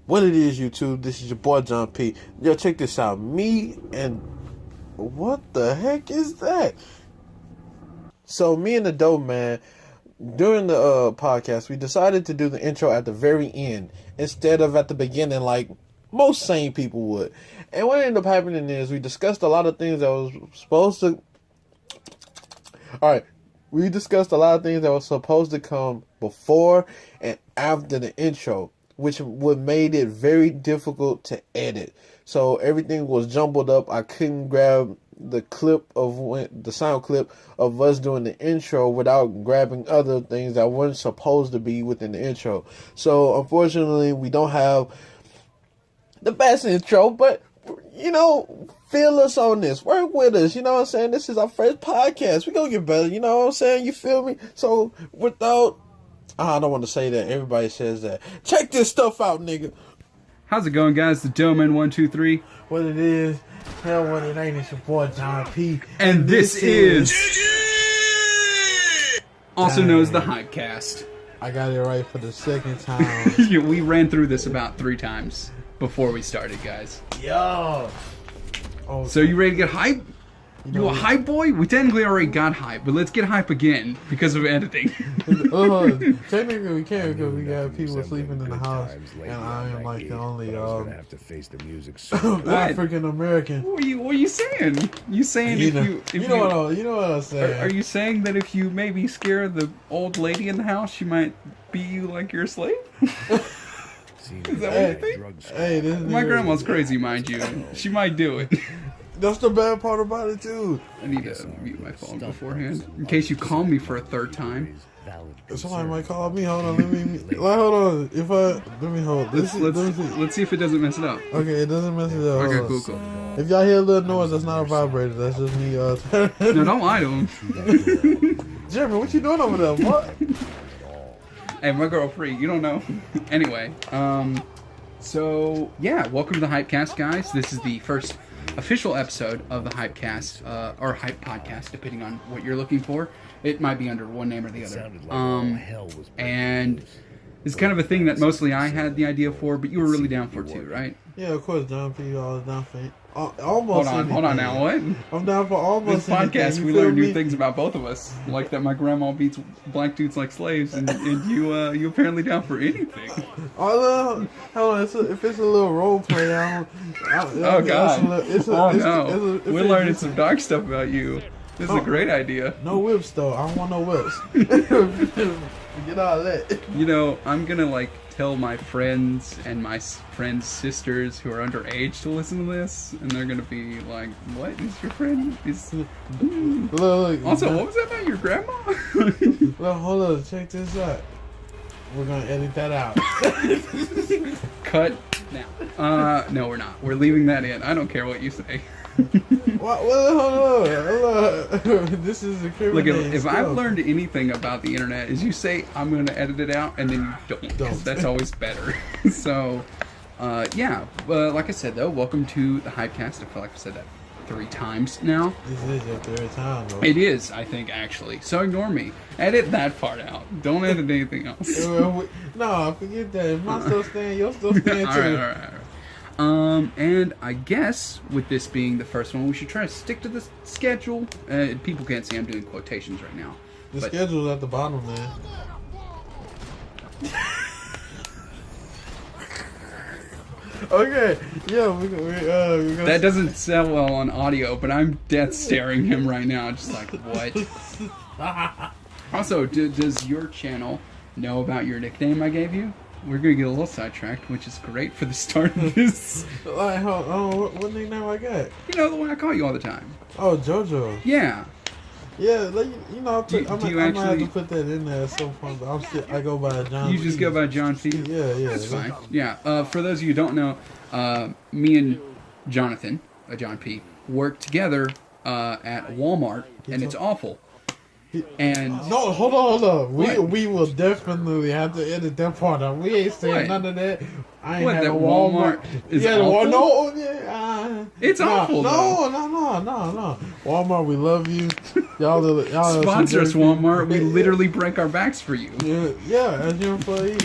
What it is, YouTube, this is your boy John P. Yo, check this out. Me and... what the heck is that? So, me and the TheDoughMan, during the podcast, we decided to do the intro at the very end instead of at the beginning like most sane people would. And what ended up happening is we discussed a lot of things that was supposed to... Alright, we discussed a lot of things that was supposed to come before and after the intro, which would made it very difficult to edit. So everything was jumbled up. I couldn't grab the sound clip of us doing the intro without grabbing other things that weren't supposed to be within the intro. So unfortunately, we don't have the best intro, but you know, feel us on this. Work with us. You know what I'm saying? This is our first podcast. We're gonna get better. You know what I'm saying? You feel me? So without... I don't want to say that. Everybody says that. Check this stuff out, nigga. How's it going, guys? The TheDoughMan 123. What it is, hell, what it ain't, it's your boy John P. And this is also known as the HYPECAST. I got it right for the second time. We ran through this about 3 times before we started, guys. Yo. Oh, so you ready to get hype? You a hype boy? We technically already got hype, but let's get hype again because of editing. Technically we can't because we got people sleeping in the house, and I am like the only have to face the music African American. What are you saying? You saying you know what I'm saying? Are you saying that if you maybe scare the old lady in the house, she might beat you like you're a slave? Is that what you think? Hey, my grandma's crazy, mind you. She might do it. That's the bad part about it too. I need to mute my phone beforehand in case you call me for a 3rd time. Somebody might call me. Hold on, hold on. Let me hold. Let's see if it doesn't mess it up. Okay, it doesn't mess it up. Okay, cool. If y'all hear a little noise, that's not a vibrator. That's just me. No, don't lie to him. Jeremy, what you doing over there? What? Hey, my girl free. You don't know. Anyway, so yeah, welcome to the HYPECAST, guys. This is the first official episode of the HYPECAST, or Hype Podcast, depending on what you're looking for. It might be under one name or the other. And it's kind of a thing that mostly I had the idea for, but you were really down for too, right? Yeah, of course, John P. I was down for it. Almost. Hold on now. What? I'm down for almost. This podcast, we learn new things about both of us, like that my grandma beats black dudes like slaves, and you apparently down for anything. Hold on, if it's a little role play, oh God! We're learning some dark stuff about you. This is a great idea. No whips though. I don't want no whips. Get all that. You know, I'm gonna tell my friends and my friends' sisters who are underage to listen to this, and they're gonna be like, "What is your friend?" Look, also, what was that about your grandma? Look, hold on, check this out. We're gonna edit that out. Cut now. No, we're not. We're leaving that in. I don't care what you say. Hold on. This is a Look, if I've learned anything about the internet, is you say I'm going to edit it out, and then you don't, because that's always better. So, yeah. Like I said, though, welcome to the HYPECAST. I feel like I've said that 3 times now. This is your 3rd time, though. It is, I think, actually. So ignore me. Edit that part out. Don't edit anything else. No, forget that. If my still stand, you'll still stand too. All right. And I guess with this being the first one, we should try to stick to the schedule. People can't see I'm doing quotations right now. The schedule's at the bottom, man. Okay, yeah, we're gonna... That doesn't sound well on audio, but I'm death staring him right now, just like, what? Also, does your channel know about your nickname I gave you? We're gonna get a little sidetracked, which is great for the start of this. What nickname I got? You know, the one I call you all the time. Oh, JoJo. Yeah. Yeah, you know, I might have to put that in there at some point, but I go by John P. You just go by John P? Yeah. That's fine. Yeah, for those of you who don't know, me and Jonathan, John P, work together at Walmart, and it's awful. And No, hold on. What? We will definitely have to edit that part out. We ain't saying What? none of that. I ain't What, had that a Walmart. is Yeah, awful? no, yeah. It's awful, though. No. Walmart, we love you. Y'all sponsor us, some Walmart. We Yeah. literally break our backs for you. Yeah, as your employee.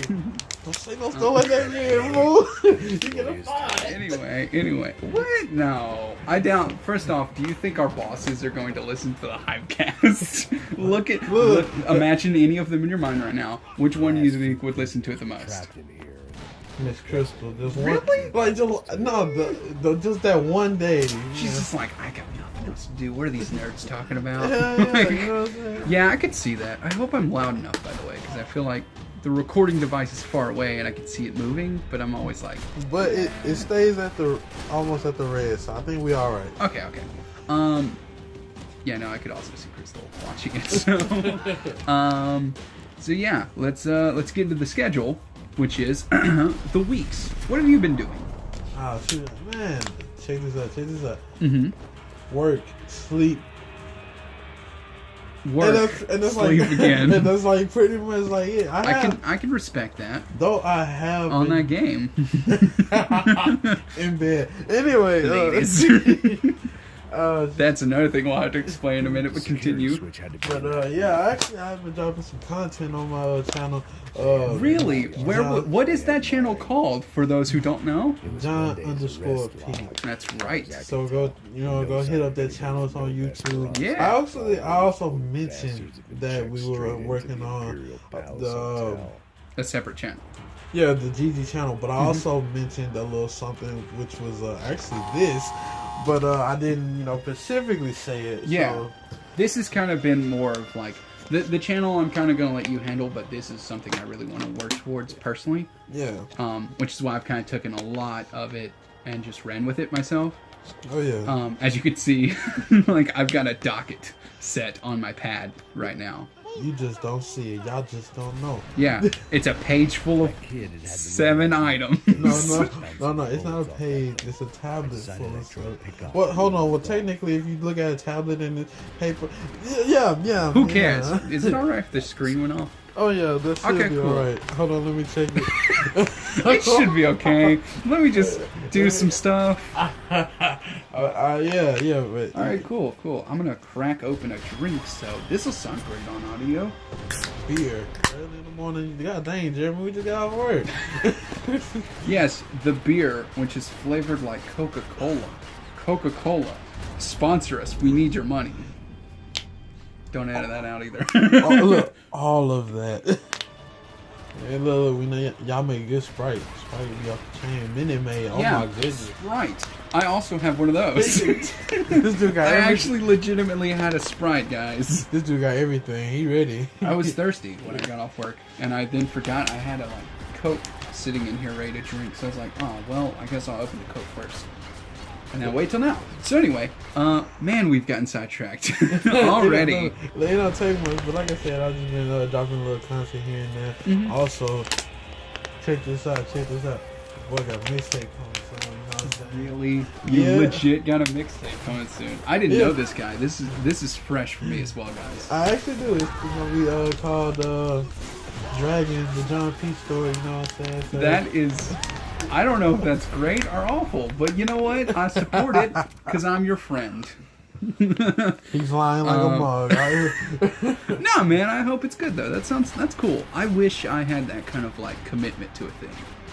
Don't say no stuff like that again, fool. You get a fine. Anyway. What? No. I doubt. First off, do you think our bosses are going to listen to the Hypecast? look. Imagine any of them in your mind right now. Which one do you think would listen to it the most? Trapped in here. Miss Crystal, just Really? one, like just that one day. She's just like, I got nothing else to do. What are these nerds talking about? Yeah, you know what I'm saying? Yeah, I could see that. I hope I'm loud enough, by the way, because I feel like the recording device is far away and I can see it moving, but I'm always like... But it stays at almost at the red, so I think we all right. Okay. Yeah, no, I could also see Crystal watching it, so yeah, let's get into the schedule, which is the weeks. What have you been doing? Oh shoot, man! Check this out. Mm-hmm. Work, sleep, Work, and that's sleep like, again. And that's like pretty much like it. I can respect that. Though I have on that game in bed. Anyway, ladies. That's another thing we'll have to explain in a minute, but continue. But yeah, actually, I've been dropping some content on my channel. Really? What is that channel called? For those who don't know, John _P. That's right. So go hit up that channel. It's on YouTube. Yeah. I also mentioned that we were working on A separate channel. the GG channel, but I also mentioned a little something which was actually this. But I didn't, specifically say it. Yeah. So. This has kind of been more of like the channel. I'm kind of going to let you handle, but this is something I really want to work towards personally. Yeah. Which is why I've kind of taken a lot of it and just ran with it myself. Oh yeah. As you can see, like I've got a docket set on my pad right now. You just don't see it. Y'all just don't know. Yeah, it's a page full of 7 items. No. It's not a page. It's a tablet full of stuff. Well, hold on. Well, technically, if you look at a tablet and it's paper, yeah. Who cares? Is it alright if the screen went off? Oh yeah, that should be cool. alright. Hold on, let me check it. It should be okay. Let me just do some stuff. Yeah. But, Alright, cool. I'm gonna crack open a drink, so this will sound great on audio. Beer early in the morning. God dang, Jeremy, we just got off work. Yes, the beer, which is flavored like Coca-Cola. Coca-Cola, sponsor us. We need your money. Don't edit that out either. Look, all of that. Hey, look, we know y'all make good Sprite. Sprite be off the chain. Minute Maid. Oh my goodness. Right. I also have one of those. This dude got I everything. actually legitimately had a Sprite, guys. This dude got everything. He ready. I was thirsty when I got off work, and I then forgot I had a Coke sitting in here ready to drink. So I was like, oh well, I guess I'll open the Coke first. And then wait till now. So anyway, man, we've gotten sidetracked already. They don't take much, but like I said, I've just been dropping a little content here and there. Mm-hmm. Also, check this out. Boy, got a mixtape coming soon. You know what I'm saying? Really? You Yeah. legit got a mixtape coming soon. I didn't know this guy. This is fresh for me as well, guys. I actually do. It's gonna be called Dragon, the John P story. You know what I'm saying? So, That is, I don't know if that's great or awful, but you know what? I support it because I'm your friend. he's lying like a mug. No, man, I hope it's good though. That's cool. I wish I had that kind of commitment to a thing,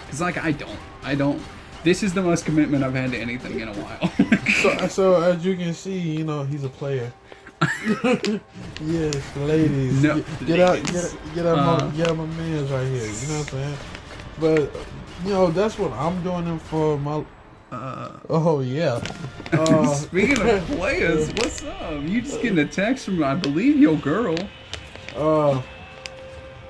because I don't. This is the most commitment I've had to anything in a while. so as you can see, he's a player. Yes, ladies. No, get out my man's right here. You know what I'm saying? But that's what I'm doing it for my. Oh yeah. Speaking of players, what's up? You just getting a text from I believe your girl.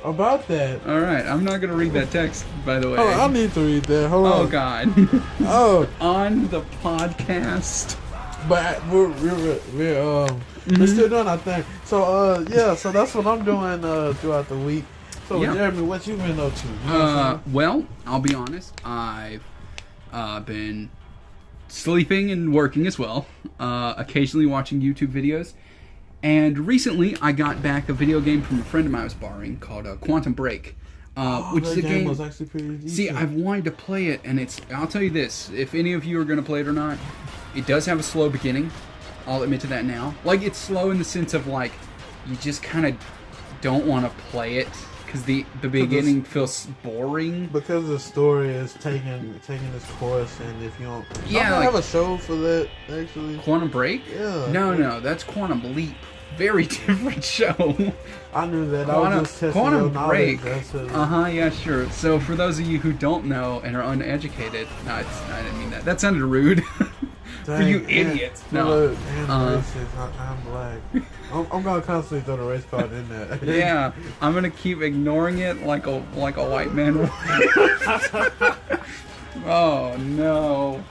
About that. All right, I'm not gonna read that text, by the way. Oh, I need to read that. Hold on. Oh God. Oh, On the podcast. but we're still doing our thing. So so that's what I'm doing throughout the week. So Yeah. Jeremy, what you been up to? You know what I'm saying? Well, I'll be honest. I've been sleeping and working as well. Occasionally watching YouTube videos. And recently, I got back a video game from a friend of mine I was borrowing called Quantum Break. Which is a game was actually pretty decent. See, I've wanted to play it, and I'll tell you this, if any of you are going to play it or not, it does have a slow beginning. I'll admit to that now. Like, it's slow in the sense of, like, you just kind of don't want to play it, because the beginning feels boring. Because the story is taking its course, and if you don't... Yeah, I like, have a show for that, actually. Quantum Break? Yeah. No, that's Quantum Leap. Very different show. I knew that. I was just testing Quantum your knowledge. Break. Yeah, sure. So for those of you who don't know and are uneducated, no, I didn't mean that. That sounded rude. For you idiots. No. I'm racist. I'm black. I'm gonna constantly throw the race card in there. Yeah, I'm gonna keep ignoring it like a white man. Oh no!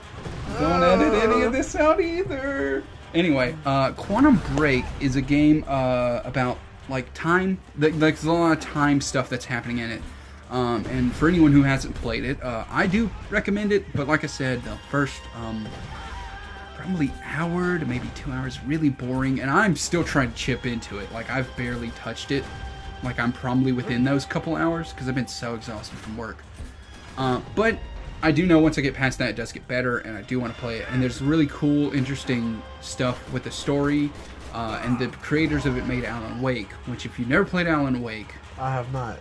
Don't edit any of this out either. Anyway, Quantum Break is a game about like time. There's a lot of time stuff that's happening in it. And for anyone who hasn't played it, I do recommend it. But like I said, the first probably hour to maybe 2 hours really boring, and I'm still trying to chip into it. Like, I've barely touched it. Like, I'm probably within those couple hours because I've been so exhausted from work. But I do know once I get past that, it does get better, and I do want to play it. And there's really cool, interesting stuff with the story, and the creators of it made Alan Wake, which if you've never played Alan Wake... I have not.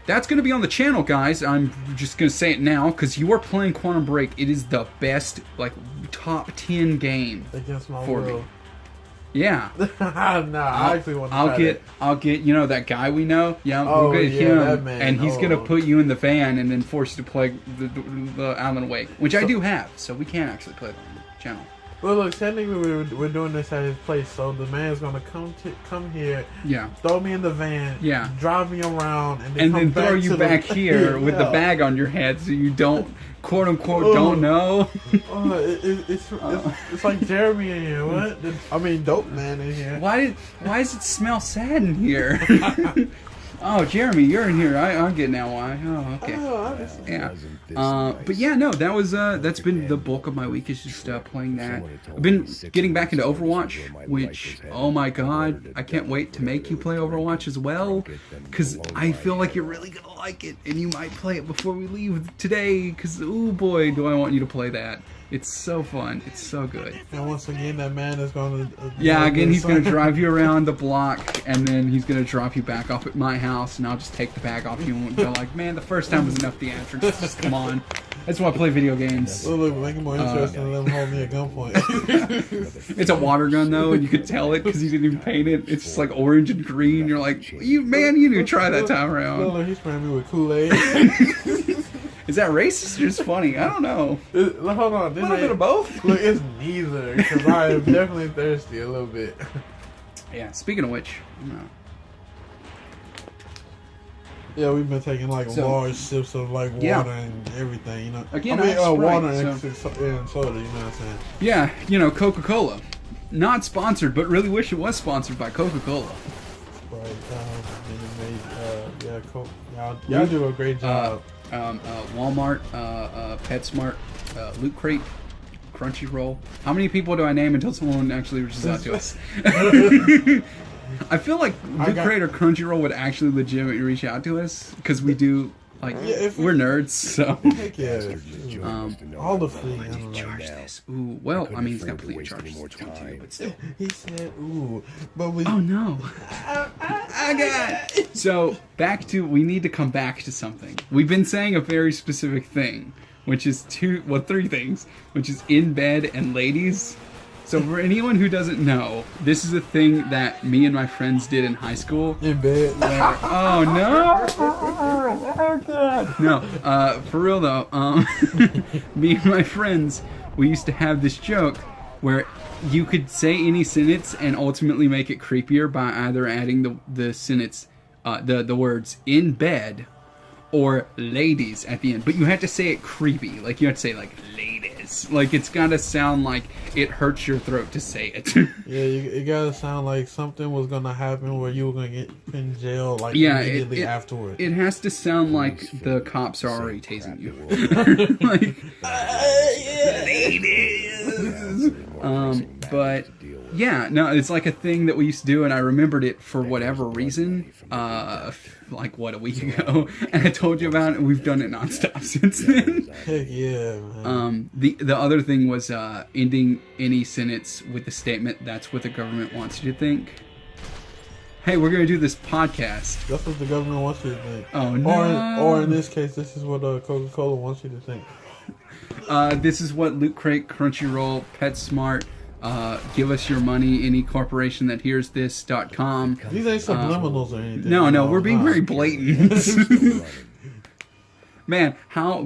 That's going to be on the channel, guys. I'm just going to say it now, because you are playing Quantum Break. It is the best, like, top 10 game against my for will. me. Yeah. I actually want to I'll get, you know, that guy we know? Yeah, we'll get him. That man. And he's going to put you in the van and then force you to play the Alan Wake, which I do have, so we can actually play it on the channel. Well, look, technically we're doing this at his place, so the man's gonna come here, throw me in the van, drive me around, and then throw you back here with the bag on your head, so you don't, quote unquote, don't know. It's like Jeremy in here. What? I mean, Dope Man in here. Why does it smell sad in here? Oh, Jeremy, you're in here. I get now why. Oh, okay. Yeah. But yeah, no, that's been the bulk of my week is just playing that. I've been getting back into Overwatch, which, oh my god, I can't wait to make you play Overwatch as well, because I feel like you're really gonna like it, and you might play it before we leave today, because, oh boy, do I want you to play that. It's so fun. It's so good. And once again, that man is going to... he's going to drive you around the block, and then he's going to drop you back off at my house, and I'll just take the bag off you and go like, man, the first time was enough theatrics. Just come on. That's why I play video games. Look, make it more interesting than them hold me at gunpoint. It's a water gun, though, and you can tell it because he didn't even paint it. It's just like orange and green. You're like, you need to try that time around. Look, he's spraying me with Kool-Aid. Is that racist or just funny? I don't know. Hold on. A little bit of both? Look, it's neither, because I am definitely thirsty a little bit. Yeah, speaking of which, yeah, we've been taking like large sips of like water and everything, you know. Again, water and soda, you know what I'm saying? Yeah, Coca-Cola. Not sponsored, but really wish it was sponsored by Coca-Cola. Right, Coke. Y'all do a great job. Walmart, PetSmart, Loot Crate, Crunchyroll. How many people do I name until someone actually reaches out to us? I feel like Loot Crate or Crunchyroll would actually legitimately reach out to us because we do, like, we're nerds, so. Heck yeah. All the free anime. Charge this. Ooh, well, I mean, it's got plenty of charges. But still. He said, ooh, but we. Oh no. I got it. So, we need to come back to something. We've been saying a very specific thing, which is three things, which is in bed and ladies. So for anyone who doesn't know, this is a thing that me and my friends did in high school. In bed. Oh no! Oh god! No, for real though, me and my friends, we used to have this joke where you could say any sentence and ultimately make it creepier by either adding the sentence, the words in bed or ladies at the end. But you have to say it creepy. Like, you have to say, like, ladies. Like, it's got to sound like it hurts your throat to say it. Yeah, it got to sound like something was going to happen where you were going to get in jail, like, immediately afterward. It has to sound like the cops are already tasing you. Like, ladies. But yeah, no, it's like a thing that we used to do, and I remembered it for whatever reason, like what, a week ago, and I told you about it, and we've done it nonstop since then. Heck yeah, man. The other thing was ending any sentence with the statement, "That's what the government wants you to think." Hey, we're going to do this podcast. That's what the government wants you to think. Oh, no. Or in this case, this is what Coca-Cola wants you to think. This is what Loot Crate, Crunchyroll, PetSmart, give us your money, any corporation that hears this.com. These ain't subliminals or anything. No, we're being very blatant. Man, how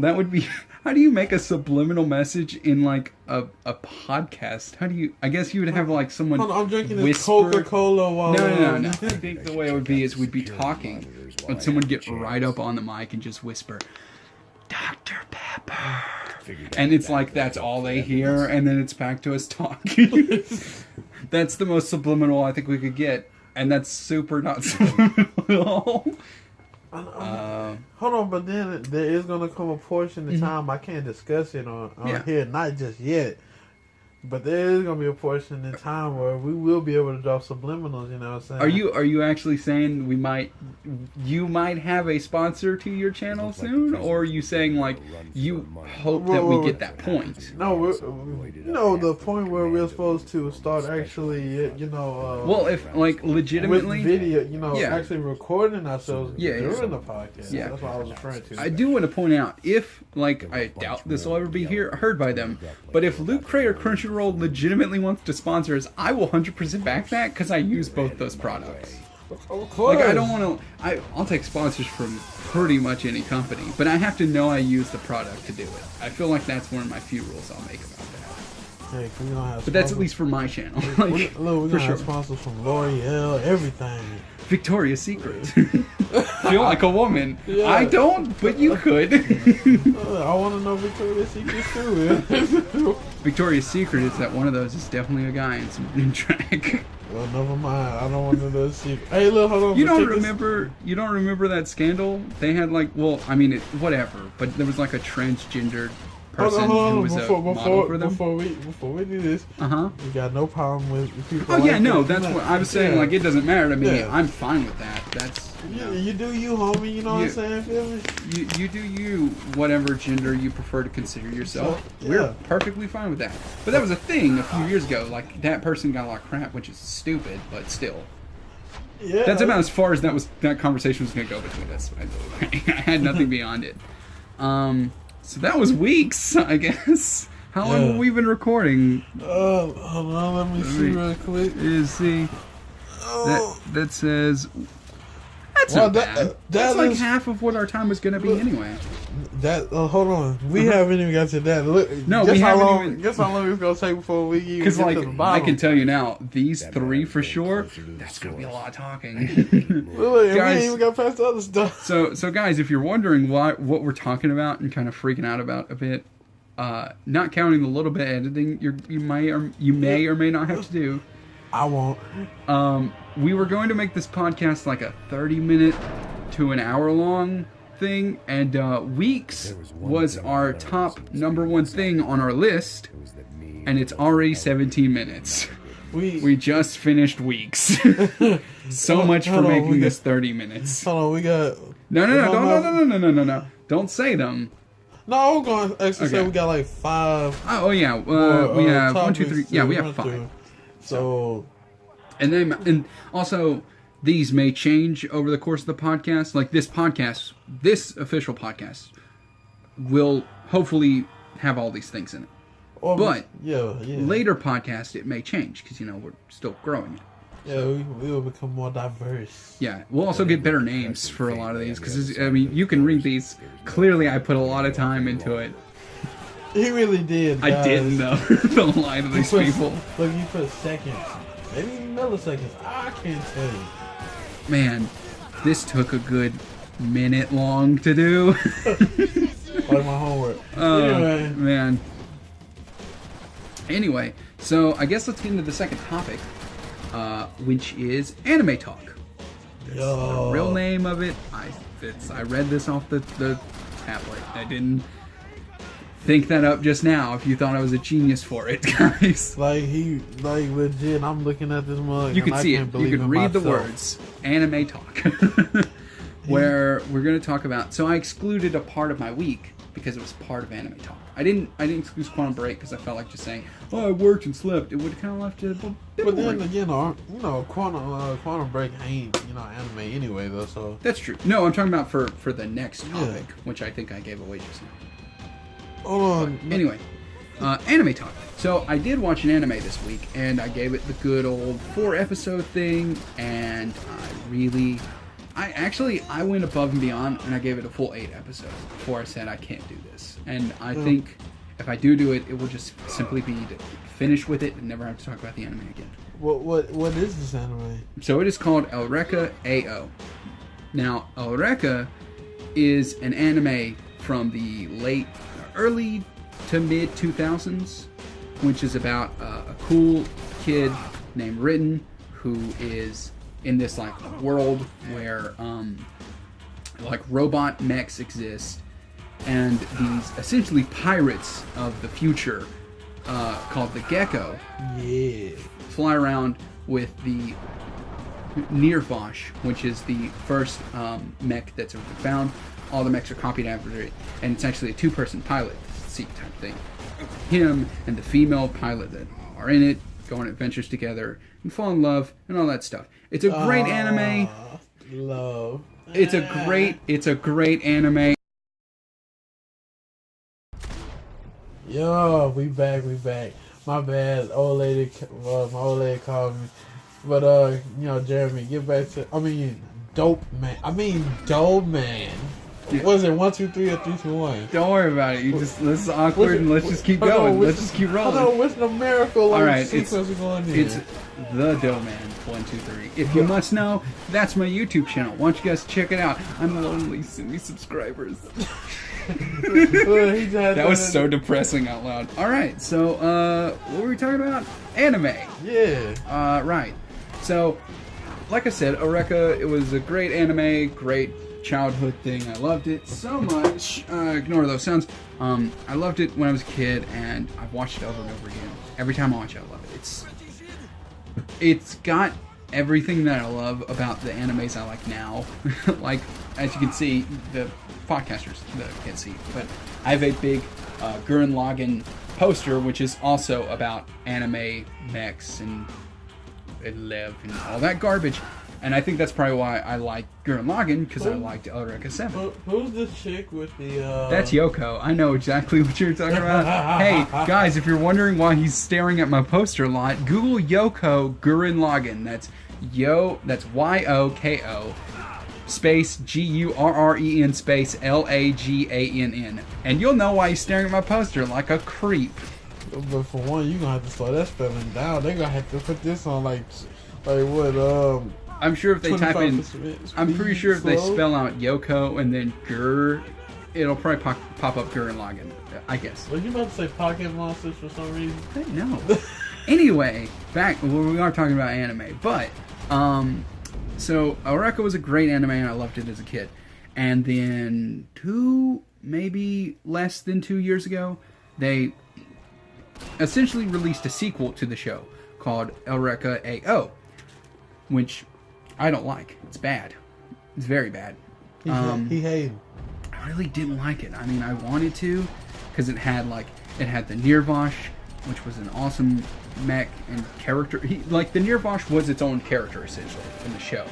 do you make a subliminal message in like a podcast? I guess you would have like someone I'm drinking this whisper. Coca-Cola while... No. I think the way it would be is we'd be talking, and someone get right up on the mic and just whisper, Dr. Pepper. And it's like that's all they hear, and then it's back to us talking. That's the most subliminal I think we could get, and that's super not subliminal at all. Hold on, but then there is going to come a portion of time I can't discuss it on here, not just yet. But there is going to be a portion in time where we will be able to drop subliminals, you know what I'm saying? Are you actually saying you might have a sponsor to your channel soon? Or are you saying like you hope that we get that point? No, the point where we're supposed to start actually, well, if like legitimately with video, actually recording ourselves during the podcast. Yeah. That's what I was referring to. I do want to point out, if like I doubt this will ever be heard by them, but if Loot Crate or Crunchyroll legitimately wants to sponsor us, I will 100% back that because I use both those products. Of course. Like I don't want to. I'll take sponsors from pretty much any company, but I have to know I use the product to do it. I feel like that's one of my few rules I'll make about that. Hey, we gonna have but that's at least for my channel. Look, we're gonna have sponsors from L'Oreal, everything. Victoria's Secret. Feel like a woman. Yeah. I don't, but you could. I want to know Victoria's Secret too. Victoria's Secret is that one of those is definitely a guy in track. Well, never mind. I don't want to know the secret. Hey, look, hold on. You don't remember that scandal? They had like, whatever. But there was like a transgendered person who was a model for them. Before we do this, we got no problem with people. Oh yeah, no, that's what I was saying. Like, it doesn't matter to me. I'm fine with that. That's you do you, homie. You know what I'm saying? Feel me? You do you, whatever gender you prefer to consider yourself. So, we're perfectly fine with that. But that was a thing a few years ago. Like, that person got a lot of crap, which is stupid, but still. Yeah, that's about as far as that conversation was going to go between us. I had nothing beyond it. So that was weeks, I guess. How long have we been recording? Hold on, let me see real quick. That says... That's not bad. That's like half of what our time was going to be anyway. Hold on. We haven't even got to that. Look, no, we haven't even... Guess how long it's going to take before we even get to the bottom. I can tell you now, these three for sure, that's going to be a lot of talking. Look, guys, we ain't even got past the other stuff. So guys, if you're wondering what we're talking about and kind of freaking out about a bit, not counting the little bit of editing you may or may not have to do. I won't. We were going to make this podcast like a 30-minute to an hour long thing, and Weeks was our top #1 thing on our list, and it's already 17 minutes. We just finished Weeks. So much for making this 30 minutes. Hold on, we got... No. Don't say them. No, I was going to actually say we got like 5. Oh, yeah. We have 1, 2, 3. Yeah, we have 5. So... And also, these may change over the course of the podcast. Like this official podcast, will hopefully have all these things in it. But later podcast, it may change because we're still growing it. Yeah, we will become more diverse. Yeah, we'll also get better names for a lot of these because you can read these. Clearly, I put a lot of time into it. He really did. Guys. I didn't though. Don't lie to these people. Look, you put seconds. Maybe milliseconds. I can't tell you. Man, this took a good minute long to do. Like my homework. Anyway. Man. Anyway, so I guess let's get into the second topic, which is anime talk. The real name of it. I read this off the tablet. I didn't think that up just now if you thought I was a genius for it, guys. Like legit, I'm looking at this mug. You and can I see can't it. You believe can in read the myself. words. Anime talk. Where we're going to talk about... So I excluded a part of my week because it was part of anime talk. I didn't exclude Quantum Break because I felt like just saying, oh, I worked and slept. It would kind of left it a bit But then boring. again, Quantum Break ain't anime anyway though. So That's true. No, I'm talking about for the next topic, which I think I gave away just now. hold on. Anyway, anime talk. So I did watch an anime this week, and I gave it the good old 4-episode thing, and I went above and beyond, and I gave it a full 8 episodes before I said I can't do this. And I think if I do it, it will just simply be to finish with it and never have to talk about the anime again. What is this anime? So it is called Eureka AO. Now, Eureka is an anime from the early to mid 2000s, which is about a cool kid named Ritten who is in this like world where like robot mechs exist, and these essentially pirates of the future called the Gecko fly around with the Nirvash, which is the first mech that's ever been found. All the mechs are copied after it, and it's actually a 2-person pilot seat type thing. Him and the female pilot that are in it go on adventures together and fall in love and all that stuff. It's a great anime. Love. It's a great anime. Yo, we back. My bad, my old lady called me. But Jeremy, get back to DoughMan. Yeah. Was it 1, 2, 3 or 3, 2, 1? Don't worry about it. This is awkward, and let's just keep going. Let's just keep rolling. I know which numerical All right, sequence we're going in. It's TheDoughMan 1, 2, 3. If you must know, that's my YouTube channel. Why don't you guys check it out? I'm lonely. Send me subscribers. That was so depressing out loud. All right, so what were we talking about? Anime. Yeah. Right. So, like I said, Eureka, it was a great anime, great childhood thing. I loved it so much. Ignore those sounds. I loved it when I was a kid, and I've watched it over and over again. Every time I watch it, I love it. It's got everything that I love about the animes I like now. Like, as you can see, the podcasters that can't see, but I have a big Gurren Lagann poster, which is also about anime mechs and Lev and all that garbage. And I think that's probably why I like Gurren Lagann, because I liked Eureka 7. Who's the chick with the... That's Yoko. I know exactly what you're talking about. Hey, guys, if you're wondering why he's staring at my poster a lot, Google Yoko Gurren Lagann. That's Y-O-K-O space G-U-R-R-E-N space L-A-G-A-N-N. And you'll know why he's staring at my poster like a creep. But for one, you're going to have to slow that spelling down. They're going to have to put this on like what, I'm sure if they type in, I'm pretty sure if they slow? spell out Yoko and then Gur, it'll probably pop up Gurren Lagann, I guess. Were you about to say Pocket Monsters for some reason? No. Anyway, we are talking about anime, but, so Eureka was a great anime and I loved it as a kid. And then maybe less than 2 years ago, they essentially released a sequel to the show called Eureka AO, which I don't like. It's bad. It's very bad. He hated. I really didn't like it. I mean, I wanted to, because it had the Nirvash, which was an awesome mech and character. The Nirvash was its own character essentially in the show,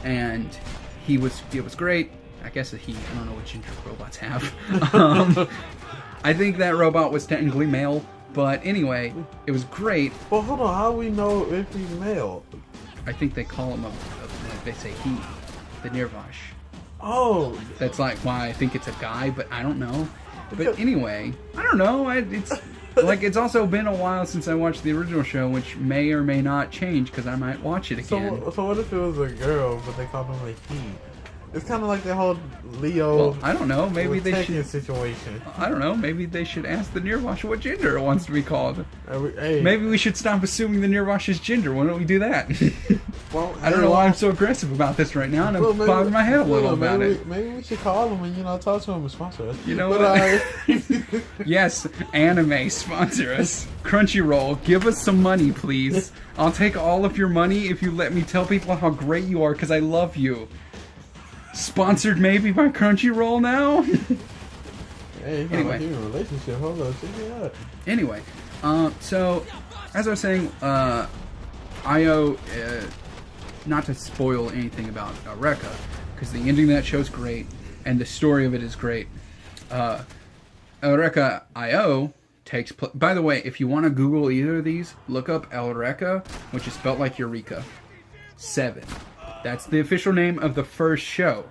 and it was great. I guess I don't know what gender robots have. I think that robot was technically male, but anyway, it was great. Well, hold on. How do we know if he's male? I think they call him they say he, the Nirvash. Oh, That's like why I think it's a guy, but I don't know. But anyway, I don't know. It's like it's also been a while since I watched the original show, which may or may not change because I might watch it again. so what if it was a girl, but they called him a he? It's kind of like the whole Leo. Well, I don't know. Maybe they should. Situation. I don't know. Maybe they should ask the Nirvash what gender it wants to be called. Hey. Maybe we should stop assuming the Nirvash's gender. Why don't we do that? Well, I don't know why I'm so aggressive about this right now, and I'm bobbing my head a little about it. Maybe we should call him and talk to him and sponsor us. You know what? Yes, anime sponsor us. Crunchyroll, give us some money, please. I'll take all of your money if you let me tell people how great you are, because I love you. Sponsored maybe by Crunchyroll now. Hey, it's anyway, not like you're in a relationship. Hold on, check it out. Anyway, so as I was saying, IO. Not to spoil anything about Eureka, because the ending of that show is great, and the story of it is great. Eureka IO takes place... By the way, if you want to Google either of these, look up Eureka, which is spelled like Eureka. 7. That's the official name of the first show.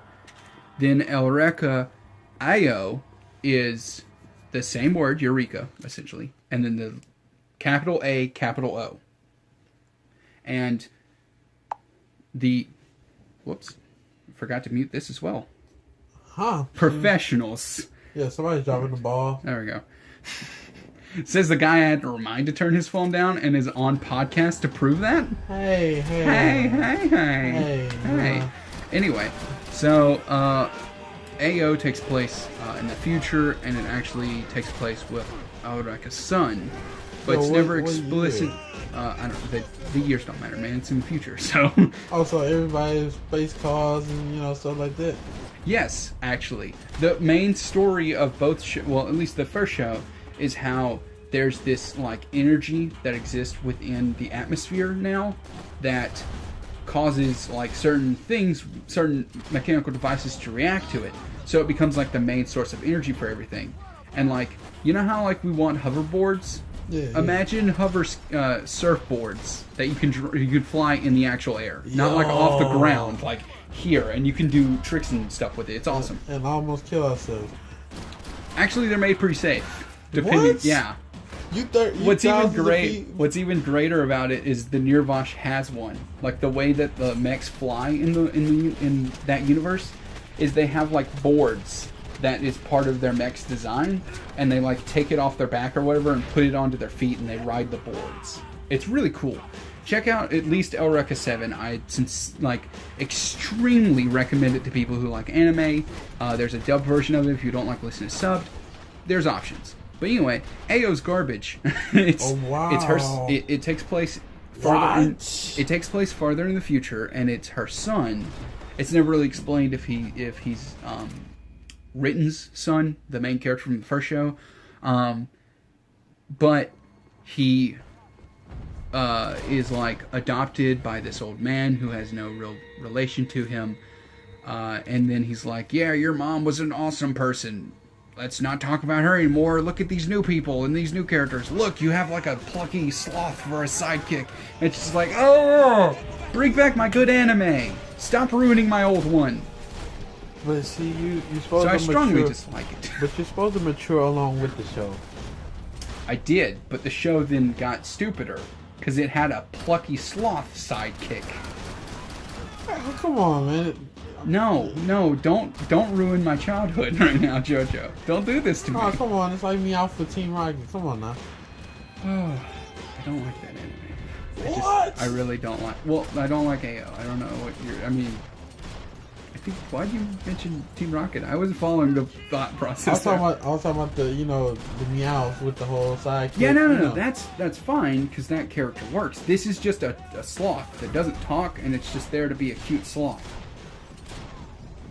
Then Eureka IO is the same word, Eureka, essentially, and then the capital A, capital O. And... whoops, forgot to mute this as well. Huh? Professionals. Yeah, somebody's dropping the ball. There we go. It says the guy I had to remind to turn his phone down and is on podcast to prove that. Hey. Anyway, so AO takes place in the future, and it actually takes place with Eureka's son. But it's never explicit. I don't know. The years don't matter, man. It's in the future, so. Also, everybody's space cars and stuff like that. Yes, actually, the main story of both, well, at least the first show, is how there's this like energy that exists within the atmosphere now that causes like certain things, certain mechanical devices to react to it. So it becomes like the main source of energy for everything. And like, you know how like we want hoverboards? Yeah. Imagine hover surfboards that you can fly in the actual air, not like off the ground, like here, and you can do tricks and stuff with it. It's awesome. And almost kill ourselves. Actually, they're made pretty safe. What? Yeah. What's even greater about it is the Nirvash has one. Like the way that the mechs fly in that universe is they have like boards that is part of their mech's design, and they like take it off their back or whatever and put it onto their feet, and they ride the boards. It's really cool. Check out at least Eureka 7. I extremely recommend it to people who like anime. There's a dubbed version of it if you don't like listening to subbed. There's options. But anyway, AO's garbage. It takes place farther. It takes place farther in the future, and it's her son. It's never really explained if he's Ritten's son, the main character from the first show, but he is like adopted by this old man who has no real relation to him, and then he's like, yeah, your mom was an awesome person, let's not talk about her anymore, look at these new people and these new characters, look, you have like a plucky sloth for a sidekick. It's just like, oh, bring back my good anime, stop ruining my old one. But see, you're supposed to mature. So I strongly dislike it. But you're supposed to mature along with the show. I did, but the show then got stupider because it had a plucky sloth sidekick. Oh, come on, man. No, don't ruin my childhood right now, JoJo. Don't do this to me. Oh, come on, it's like me out for Team Rocket. Come on now. Oh, I don't like that anime. What? I really don't like. Well, I don't like AO. I don't know what you're. I mean. Why'd you mention Team Rocket? I wasn't following the thought process. I was talking about the the meows with the whole sidekick. Yeah, no. That's fine because that character works. This is just a sloth that doesn't talk, and it's just there to be a cute sloth.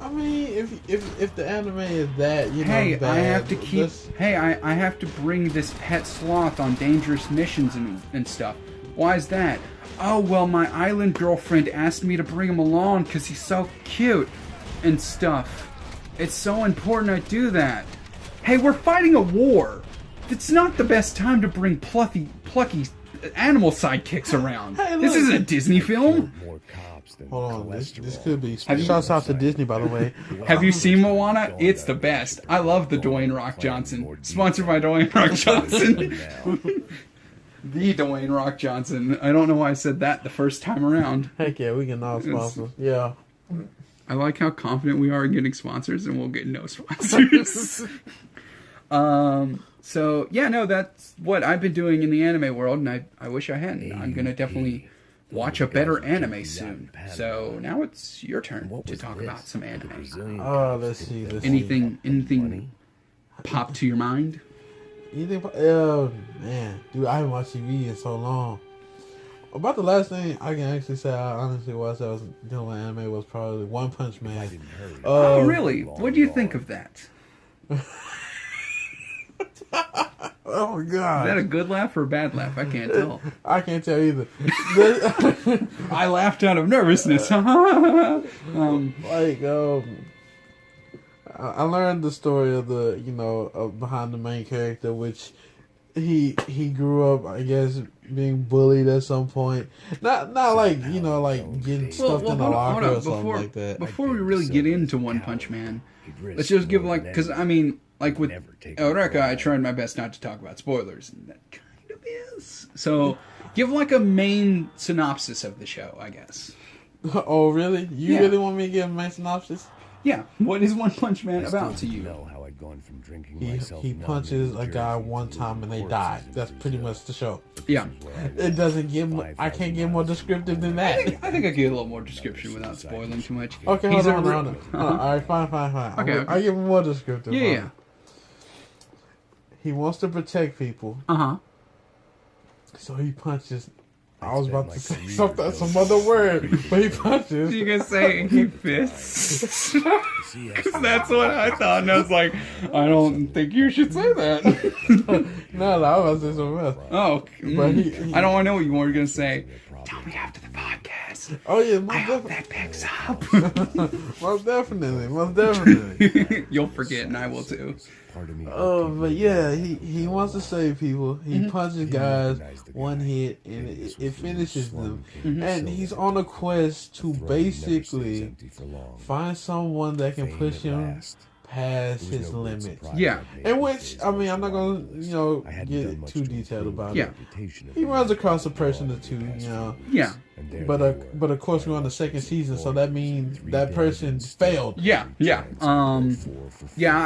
I mean, if the anime is that, hey, bad, I have to keep. Hey, I have to bring this pet sloth on dangerous missions and stuff. Why is that? Oh, well, my island girlfriend asked me to bring him along because he's so cute and stuff. It's so important I do that. Hey, we're fighting a war. It's not the best time to bring plucky animal sidekicks around. Hey, this isn't a Disney film. Hold on, this could be. Shouts out to Disney, by the way. Have you seen Moana? It's the best. I love the Dwayne Rock Johnson. Sponsored by Dwayne Rock Johnson. The Dwayne Rock Johnson. I don't know why I said that the first time around. Heck yeah, we get no sponsors. Yeah. I like how confident we are in getting sponsors, and we'll get no sponsors. So, yeah, no, that's what I've been doing in the anime world, and I wish I hadn't. I'm going to definitely watch a better anime soon. So now it's your turn to talk about some anime. Oh, let's see. Anything pop to your mind? Oh man, dude, I haven't watched TV in so long. About the last thing I can actually say I honestly watched that was dealing with anime was probably One Punch Man. Oh, really? What do you think of that? Oh god, Is that a good laugh or a bad laugh? I can't tell. I can't tell either. I laughed out of nervousness. I learned the story of behind the main character, which he grew up, I guess, being bullied at some point. Not like getting stuffed in a locker or something like that. Before we really get into One Punch Man, let's just give because I mean, like with Eureka, I tried my best not to talk about spoilers, and that kind of is. So give like a main synopsis of the show, I guess. Oh really? You really want me to give a main synopsis? Yeah. What is One Punch Man about to you? He punches a guy one time and they die. That's pretty much the show. Yeah. It doesn't give. I can't get more descriptive than that. I think I get a little more description without spoiling too much. Okay, hold on. All right, fine. Okay. I give him more descriptive. Yeah. He wants to protect people. So he punches. I was about to say some other word, but he punches. You can say he fists. Because that's what I thought, and I was like, I don't think you should say that. No, I was about to say something else. Oh, but I don't want to know what you were going to say. Tell me after the podcast. Oh yeah, I hope that picks up. Most definitely. You'll forget, and I will too. Oh, but yeah, he wants to save people. He punches guys one hit, and it finishes them. And he's on a quest to basically find someone that can push him past his limits. Yeah. In which, I mean, I'm not going to, get too detailed about it. He runs across a person or two, Yeah. But of course we're on the second season, so that means that person failed. Yeah. Yeah,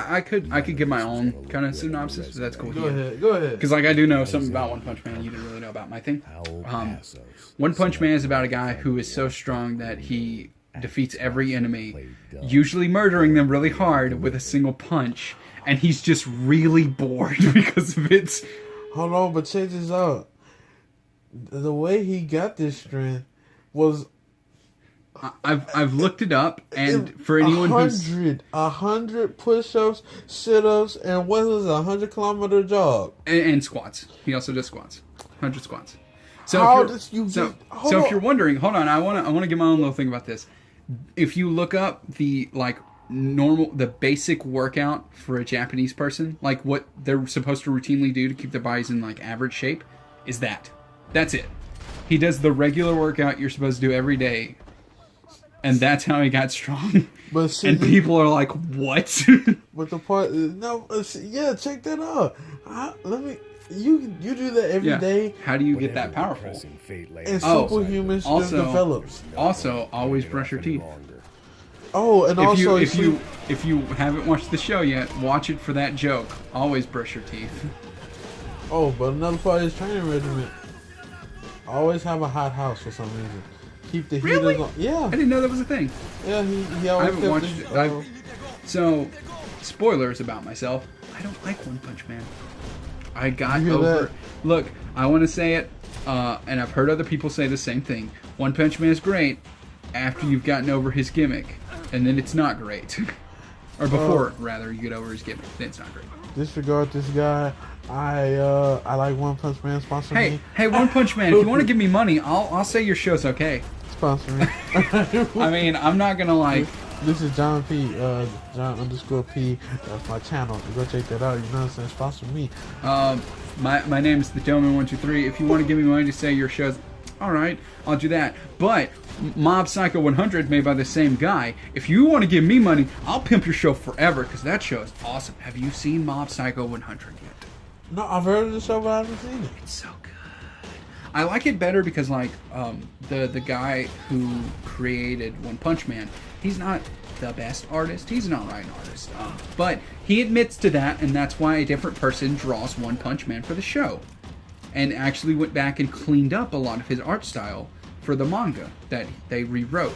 I could give my own kind of synopsis, but that's cool. Go ahead. Because I do know something about One Punch Man you didn't really know about my thing. One Punch Man is about a guy who is so strong that he defeats every enemy, usually murdering them really hard with a single punch, and he's just really bored because of it. Hold on, but check this out. The way he got this strength was... I've looked it up, and for anyone who's... 100 push-ups, sit-ups, and what was a 100-kilometer jog. And squats. He also does squats. 100 squats. So if you're wondering, hold on, I want to give my own little thing about this. If you look up the basic workout for a Japanese person, like what they're supposed to routinely do to keep their bodies in like average shape, is that's it. He does the regular workout you're supposed to do every day, and that's how he got strong. But see, and people are like, "What?" But the part, check that out. You do that every day. How do you get that powerful? And superhuman just develops. Also, always brush your teeth. Oh, and if you haven't watched the show yet, watch it for that joke. Always brush your teeth. Oh, but another part of his training regimen. Always have a hot house for some reason. Keep the heaters on. Yeah. I didn't know that was a thing. Yeah, he always I haven't watched it. So, spoilers about myself. I don't like One Punch Man. I got over... That? Look, I want to say it, and I've heard other people say the same thing. One Punch Man is great after you've gotten over his gimmick, and then it's not great. Or before, rather, you get over his gimmick, then it's not great. Disregard this guy. I like One Punch Man. Sponsor me. Hey, One Punch Man, if you want to give me money, I'll say your show's okay. Sponsor me. I mean, I'm not going to like... This is John P. John_P. That's my channel. Go check that out. You know what I'm saying? Sponsor me. My name is TheDoughMan123. If you want to give me money to say your show's alright, I'll do that. But Mob Psycho 100, made by the same guy, if you want to give me money, I'll pimp your show forever, because that show is awesome. Have you seen Mob Psycho 100 yet? No, I've heard of the show, but I haven't seen it. It's so good. I like it better because, like, the guy who created One Punch Man, he's not the best artist. He's an alright artist. But he admits to that, and that's why a different person draws One Punch Man for the show. And actually went back and cleaned up a lot of his art style for the manga that they rewrote.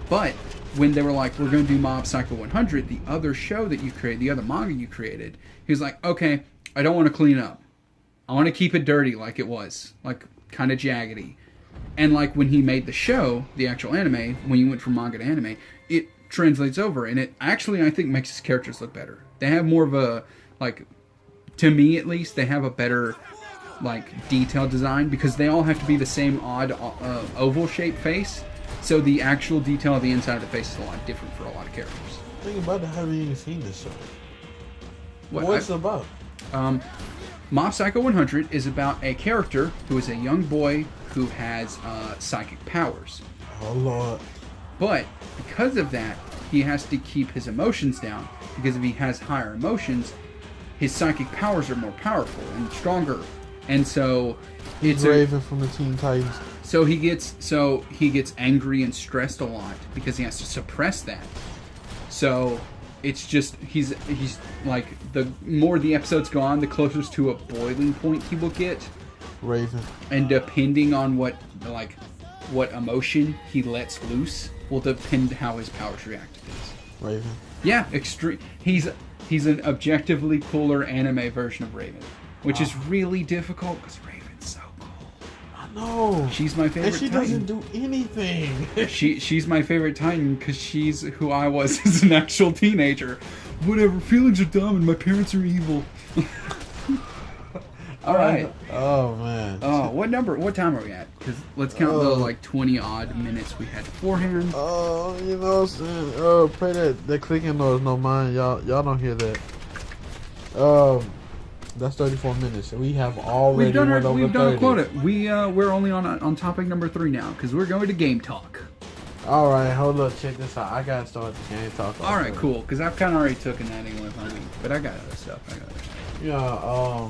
But when they were like, we're going to do Mob Psycho 100, the other show that you created, the other manga you created, he was like, okay, I don't want to clean up. I want to keep it dirty like it was, like kind of jaggedy. And like when he made the show, the actual anime, when you went from manga to anime, it translates over, and it actually, I think, makes his characters look better. They have more of a, like, to me at least, they have a better, like, detailed design, because they all have to be the same odd oval shaped face. So the actual detail of the inside of the face is a lot different for a lot of characters. Think about it, I haven't even seen this show. What's it about? Mob Psycho 100 is about a character who is a young boy who has psychic powers. Oh, Lord. But because of that, he has to keep his emotions down, because if he has higher emotions, his psychic powers are more powerful and stronger. And so He's Raven from the Teen Titans. So he gets angry and stressed a lot because he has to suppress that. So it's just he's like, the more the episodes go on, the closest to a boiling point he will get. Raven. And depending on what emotion he lets loose will depend how his powers react to this. Raven. Yeah, extreme. He's an objectively cooler anime version of Raven, which is really difficult because Raven's so cool. I know. She's my favorite. And she Titan. doesn't do anything. She's my favorite Titan because she's who I was as an actual teenager. Whatever, feelings are dumb and my parents are evil. All right. Oh man. Oh, what time are we at? Because let's count the like 20 odd minutes we had beforehand. Oh, you know what I'm saying? Play that clicking noise, no mind. Y'all don't hear that. That's 34 minutes. We have already We've done a 30. quota. We're only on topic number 3 now because we're going to game talk. All right, hold up, check this out. I gotta start the game talk. All right, cool. Because I've kind of already taken that anyway with my week, but I got other stuff. Yeah.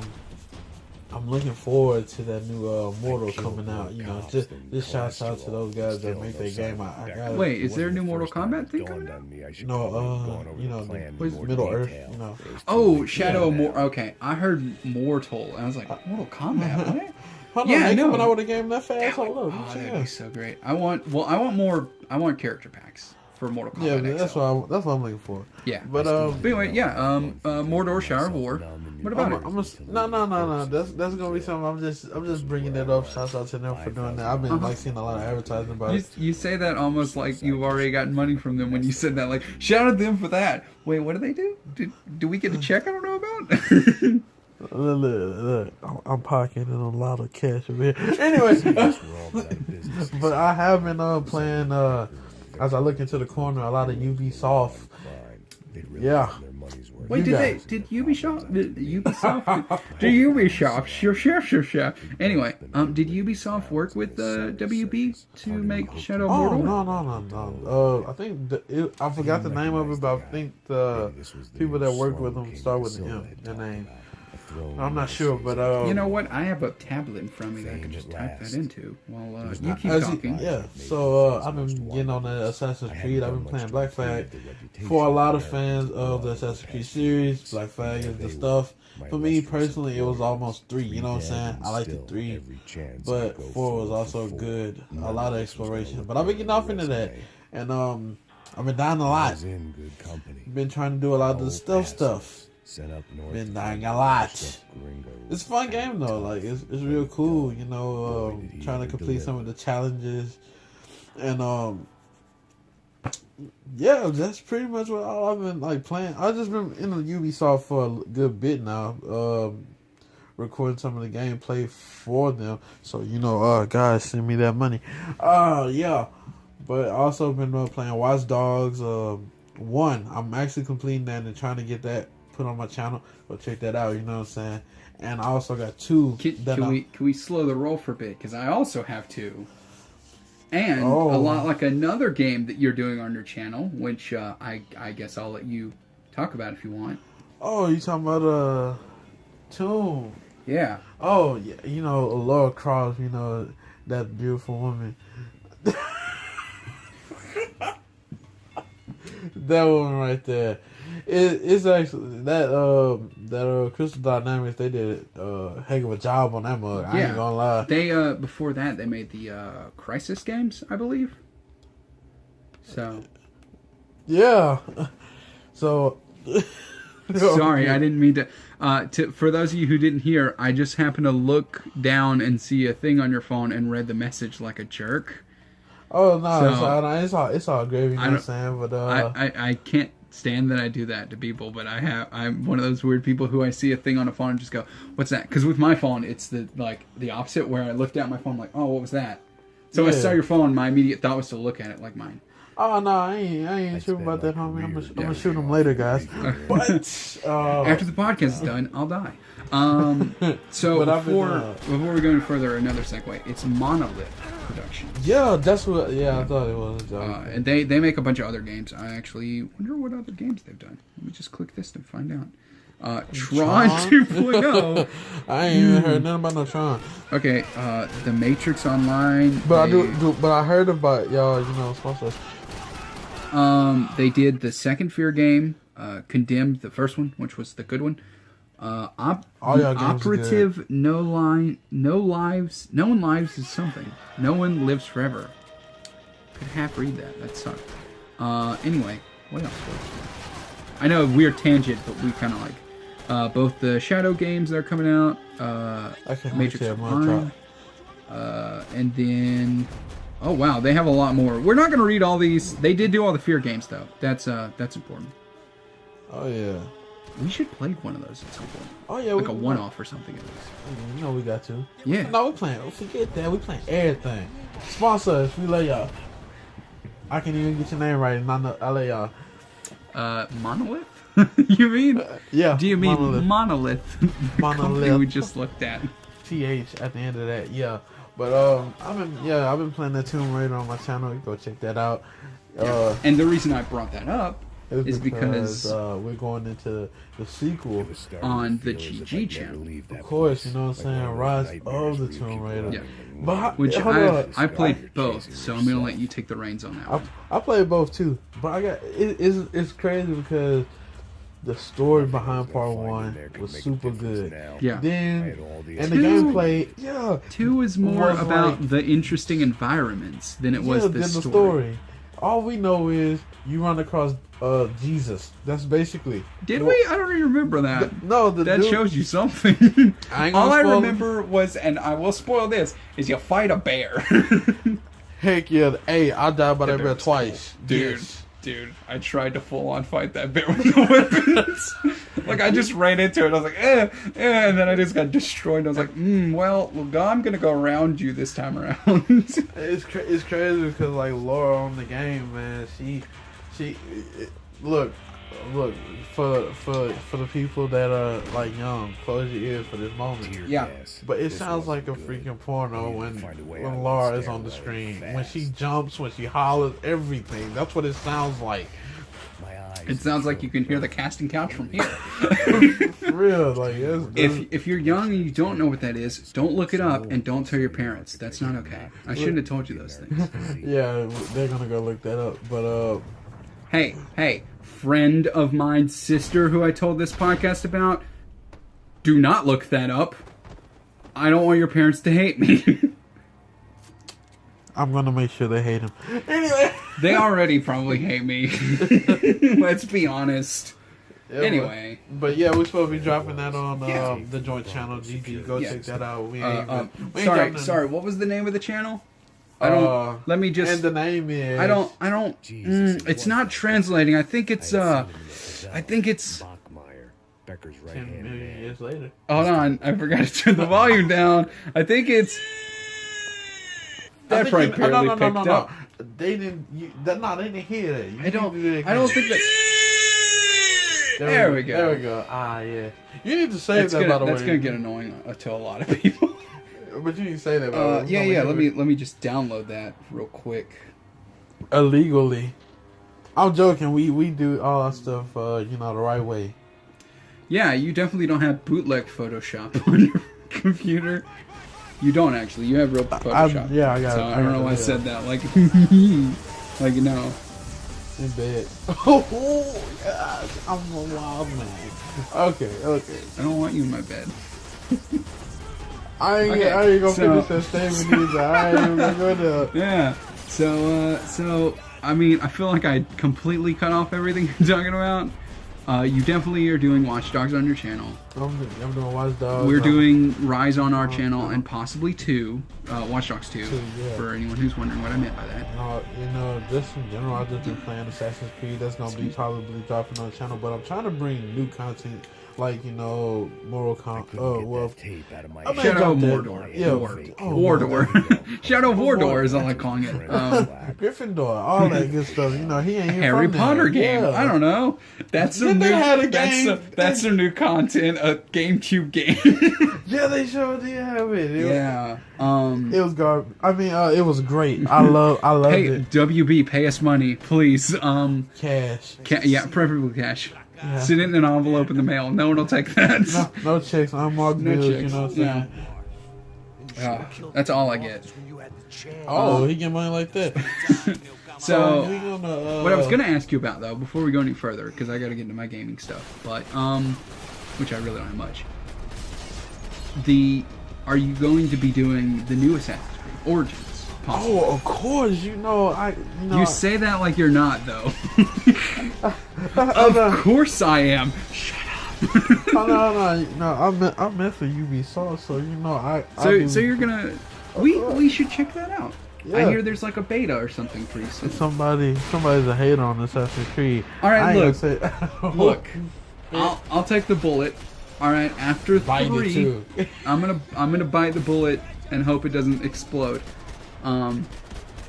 I'm looking forward to that new Mortal coming out. You know, just shouts out to those guys that make that game. I got it. Wait, is there a new Mortal Kombat thing coming out? No, you know, Middle Earth. You know. Oh, Shadow of Mortal. Okay, I heard Mortal, and I was like, Mortal Kombat. What? Hold on, they coming out with a game that fast. Hold up. Oh, that'd be so great. I want character packs for Mortal Kombat. Yeah, XL. that's what I'm looking for. Yeah. But anyway, yeah. Mordor Shower of War. What about it? No. That's gonna be something. I'm just bringing that up. Shouts out to them for doing that. I've been like seeing a lot of advertising about it. You say that almost like you've already gotten money from them when you said that. Like, shout out them for that. Wait, what do they do? Do we get a check I don't know about? Look, I'm pocketing a lot of cash over here. Anyways, but I have been playing. As I look into the corner, a lot of Ubisoft. Yeah. Wait, did Ubisoft? Did Ubisoft? Sure. Anyway, did Ubisoft work with WB to make Shadow of Mordor? No. I think I forgot the name of it, but I think the people that worked with them start with the M. Their name. I'm not sure, but you know what? I have a tablet in front of me that I can just type that into while you keep talking. So I've been getting on the Assassin's Creed. I've been playing Black Flag. For a lot of fans of the Assassin's Creed series, Black Flag is the stuff. For me personally, it was almost 3. You know what I'm saying? I liked it 3, but 4 was also good. A lot of exploration, but I've been getting off into that, and I've been dying a lot. Been trying to do a lot of the stealth stuff. Been dying a lot. It's a fun game though. Like it's real cool. You know, trying to complete some of the challenges, and yeah, that's pretty much what all I've been like playing. I've just been in the Ubisoft for a good bit now, recording some of the gameplay for them. So you know, guys, send me that money. Yeah, but also been playing Watch Dogs 1. I'm actually completing that and trying to get that put on my channel. Go check that out. You know what I'm saying? And I also got 2. Can we slow the roll for a bit? Because I also have 2. And a lot like another game that you're doing on your channel, which I guess I'll let you talk about if you want. Oh, you talking about Tomb? Yeah. Oh, yeah. You know, Laura Croft. You know, that beautiful woman. That woman right there. It's actually that Crystal Dynamics. They did a heck of a job on that mug. I ain't gonna lie. They before that they made the Crisis games, I believe. So. Yeah. So. Sorry, I didn't mean to. For those of you who didn't hear, I just happened to look down and see a thing on your phone and read the message like a jerk. Oh no, So, it's all gravy. You know what I'm saying? But I can't stand that I do that to people. But I'm one of those weird people who I see a thing on a phone and just go, "What's that?" Because with my phone, it's the opposite, where I looked at my phone like, "Oh, what was that?" So I saw your phone. My immediate thought was to look at it like mine. Oh no, I ain't sure about that, homie. I'm gonna shoot him later, guys. But after the podcast is done, I'll die. So before we go any further, another segue. It's Monolith Productions. Yeah, that's what. Yeah, I thought it was. And they make a bunch of other games. I actually wonder what other games they've done. Let me just click this to find out. Tron 2.0. I ain't even heard nothing about no Tron. Okay, The Matrix Online. But but I heard about y'all. You know, sponsors. They did the second Fear game, Condemned, the first one, which was the good one. Operative, No Lives is something. No One Lives Forever. Could half read that. That sucked. Anyway, what else? I know, weird tangent, but we kind of like both the Shadow games that are coming out. Matrix Online. And then. Oh wow, they have a lot more. We're not going to read all these. They did do all the Fear games though. That's important. Oh yeah. We should play one of those at some point. Oh yeah, like a one-off or something at least. You know we got to. Yeah. No, we playing. Forget that. We playing everything. Sponsor us. We let y'all. I can't even get your name right, and I let y'all. Monolith? You mean? Yeah. Do you mean monolith? Monolith. We just looked at. TH at the end of that. Yeah. But I've been playing that Tomb Raider on my channel. You go check that out. And the reason I brought that up is because we're going into the sequel on the GG channel. Of course, you know what I'm saying. Rise of the Tomb Raider. Yeah. But which I played both, so I'm gonna let you take the reins on that one. I played both too, but it's crazy because the story behind part one was super good. Yeah. Then and the gameplay, 2 is more about the interesting environments than it was the story. All we know is you run across Jesus. That's basically. Did we? I don't even remember that. That dude, shows you something. All I remember was, and I will spoil this, is you fight a bear. Heck yeah! Hey, I died by that bear twice, Dude, I tried to full on fight that bear with no weapons. Like, I just ran into it. I was like, and then I just got destroyed. I was like, well, I'm gonna go around you this time around. It's crazy because like Laura on the game, man, she look for the people that are like young, close your ears for this moment. Yeah. But it sounds like a freaking porno when Laura is on the screen. When she jumps, when she hollers, everything. That's what it sounds like. It sounds like you can hear the casting couch from here. For real, like if you're young and you don't know what that is, don't look it up and don't tell your parents. That's not okay. I shouldn't have told you those things. Yeah, they're gonna go look that up. But hey, friend of mine's sister who I told this podcast about, do not look that up. I don't want your parents to hate me. I'm gonna make sure they hate him. Anyway, they already probably hate me. Let's be honest. Yeah, anyway, but yeah, we're supposed to be dropping that on the joint channel. GG, go check that out. Sorry. What was the name of the channel? Let me just. And the name is. I don't. It's not translating. I think it's. Becker's right 10 million years later. Hold on, I forgot to turn the volume down. I think it's. That probably barely picked up. They didn't. They didn't hear that. I don't think that. There we go. There we go. Ah, yeah. You need to save that, by the way. That's gonna get annoying to a lot of people. But you need to say that. By the way. Yeah. Let me just download that real quick. Illegally. I'm joking. We do all our stuff, the right way. Yeah, you definitely don't have bootleg Photoshop on your computer. You don't actually. You have real Photoshop. I got it. So I don't know why I said that. Like, like In bed. Oh, gosh. I'm a wild man. Okay. I don't want you in my bed. I ain't gonna finish that statement either. I ain't even gonna go there. Yeah. So, I mean, I feel like I completely cut off everything you're talking about. You definitely are doing Watch Dogs on your channel. I'm doing Watch Dogs. We're doing Rise on our channel and possibly 2, Watch Dogs 2, yeah. For anyone who's wondering what I meant by that. Just in general, I've just been playing Assassin's Creed. That's gonna be probably dropping on the channel, but I'm trying to bring new content. Like, Mortal Kombat. Tape out of my Shadow of Mordor. Yeah, Mordor. Shadow of Mordor is all I calling it. Gryffindor, all that good stuff. He ain't Harry from Potter there. game. Yeah. I don't know. That's some They new. had a game. That's some new content. A GameCube game. Yeah, they sure did have it. Yeah. It was garbage. I mean, it was great. I loved Hey, it. WB, pay us money, please. Cash. Yeah, preferably cash. Yeah. Send it in an envelope in the mail. No one will take that. No checks, unmarked No bills. checks. You know what I'm saying? That's all I get. Oh, he get money like that. So, we gonna, what I was going to ask you about, though, before we go any further, because I got to get into my gaming stuff, but which I really don't have much. Are you going to be doing the new Assassin's Creed Origins? Possibly? Oh, of course. You say that like you're not, though. Of course I am. Shut up. No. I mess with Ubisoft, so So you're gonna. We should check that out. Yeah. I hear there's like a beta or something pretty soon. Somebody's a hater on Assassin's Creed. All right, look. Look. I'll take the bullet. All right, after Bite it 3, too. I'm gonna bite the bullet and hope it doesn't explode. I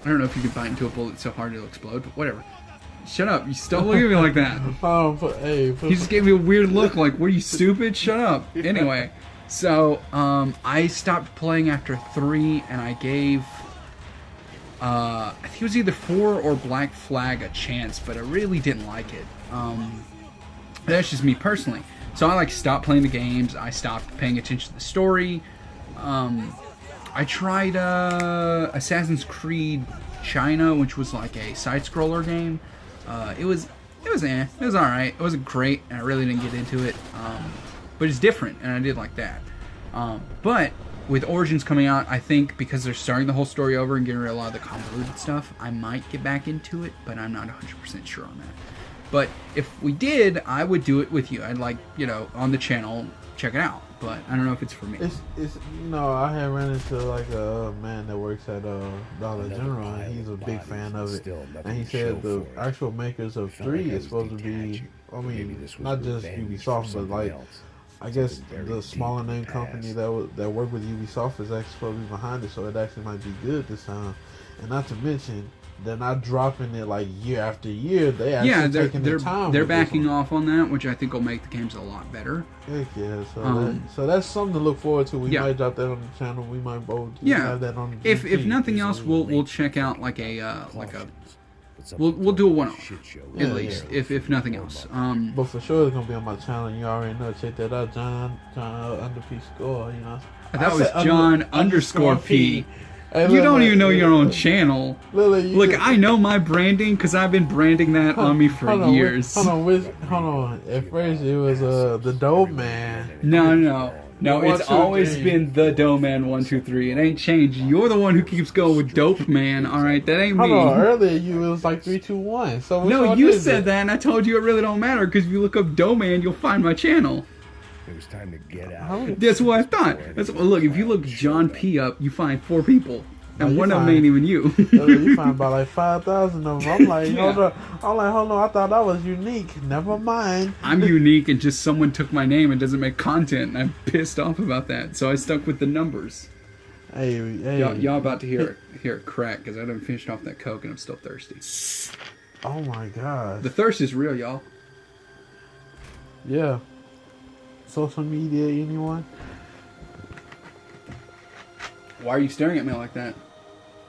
don't know if you can bite into a bullet so hard it'll explode, but whatever. Shut up! You still look at me like that. You just gave me a weird look, like, "Were you stupid?" Shut up. Anyway, so I stopped playing after 3, and I gave I think it was either 4 or Black Flag a chance, but I really didn't like it. That's just me personally. So I stopped playing the games. I stopped paying attention to the story. I tried Assassin's Creed China, which was like a side-scroller game. It was alright. It wasn't great, and I really didn't get into it. But it's different, and I did like that. But with Origins coming out, I think because they're starting the whole story over and getting rid of a lot of the convoluted stuff, I might get back into it, but I'm not 100% sure on that. But if we did, I would do it with you. I'd on the channel, check it out. But I don't know if it's for me. It's I had ran into a man that works at Dollar General, and he's a big fan of it. And he said the actual makers of 3 is supposed to be, not just Ubisoft, but I guess the smaller name company that work with Ubisoft is actually supposed to be behind it, so it actually might be good this time. And not to mention, they're not dropping it year after year. They actually taking their time. They're backing off on that, which I think will make the games a lot better. Heck yeah! So that's something to look forward to. We might drop that on the channel. We might both have that on the If nothing else, we'll check out we'll do a one-off at least. If nothing else. But for sure it's gonna be on my channel. You already know. Check that out, John under P score. I thought it was John underscore P. Hey, you don't even know your own channel. Look, I know my branding because I've been branding that on me for years. Hold on. At first it was TheDoughMan. No, it's always been TheDoughMan 123. It ain't changed. You're the one who keeps going with Dope Man. All right, that ain't me. Hold on, earlier it was 321. So no, you said that, and I told you it really don't matter because if you look up Doughman, you'll find my channel. It was time to get out. That's what I thought. Look, if you look John P up, you find 4 people. And one of them ain't even you. You find about 5,000 of them. I'm like, hold on. I thought that was unique. Never mind. I'm unique, and just someone took my name and doesn't make content, and I'm pissed off about that. So I stuck with the numbers. Hey. Y'all about to hear it crack because I done finished off that Coke and I'm still thirsty. Oh my god. The thirst is real, y'all. Yeah. Social media, anyone? Why are you staring at me like that?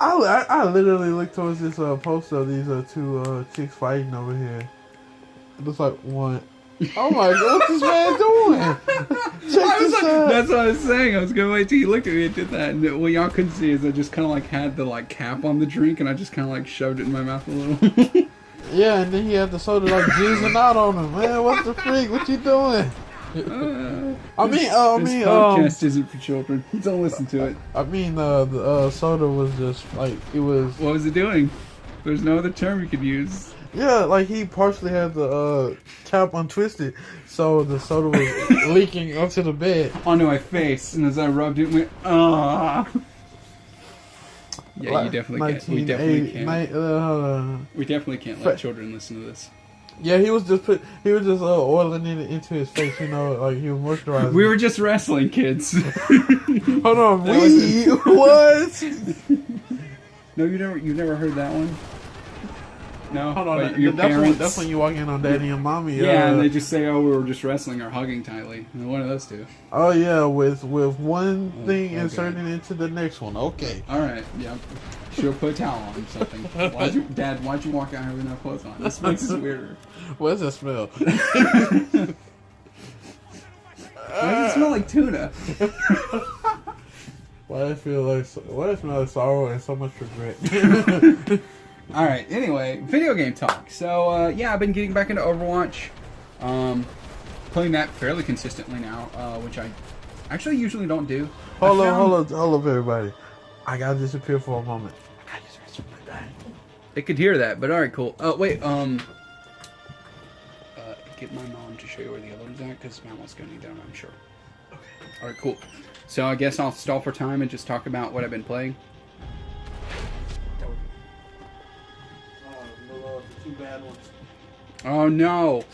I literally looked towards this poster of these 2 chicks fighting over here. It looks like one. Oh my god, what's this man doing? Check this out. That's what I was saying. I was gonna wait till you looked at me and did that. And what y'all couldn't see is I just kind of had the cap on the drink, and I just kind of shoved it in my mouth a little. Yeah, and then he had the soda like jizzing out on him. Man, what the freak? What you doing? This podcast isn't for children. Don't listen to it. I mean, the soda was just like it was. What was it doing? There's no other term you could use. Yeah, like he partially had the cap untwisted, so the soda was leaking onto the bed. Onto my face, and as I rubbed it, went Yeah, like, you definitely can't. We definitely can't. We definitely can't let children listen to this. Yeah, he was just oiling it into his face, you know, like he was moisturizing. We were just wrestling, kids. Hold on, what? No, you never heard that one. No, hold on. Your parents. That's when you walk in on daddy and mommy. Yeah, and they just say, "Oh, we were just wrestling or hugging tightly." And one of those two. Oh yeah, with one thing inserting into the next one. Okay. All right. Yeah. Should put a towel on or something. Why'd you walk out here with no clothes on? This makes it weirder. What does it smell? Why does it smell like tuna? Why does it smell like sorrow and so much regret? Alright, anyway, video game talk. So, yeah, I've been getting back into Overwatch. Playing that fairly consistently now, which I actually usually don't do. Hold up, everybody. I gotta disappear for a moment. I gotta disappear from my bed. They could hear that, but alright, cool. Oh, wait, get my mom to show you where the other one's at, because Mom wants to go need that, I'm sure. Okay. Alright, cool. So I guess I'll stall for time and just talk about what I've been playing. Oh no!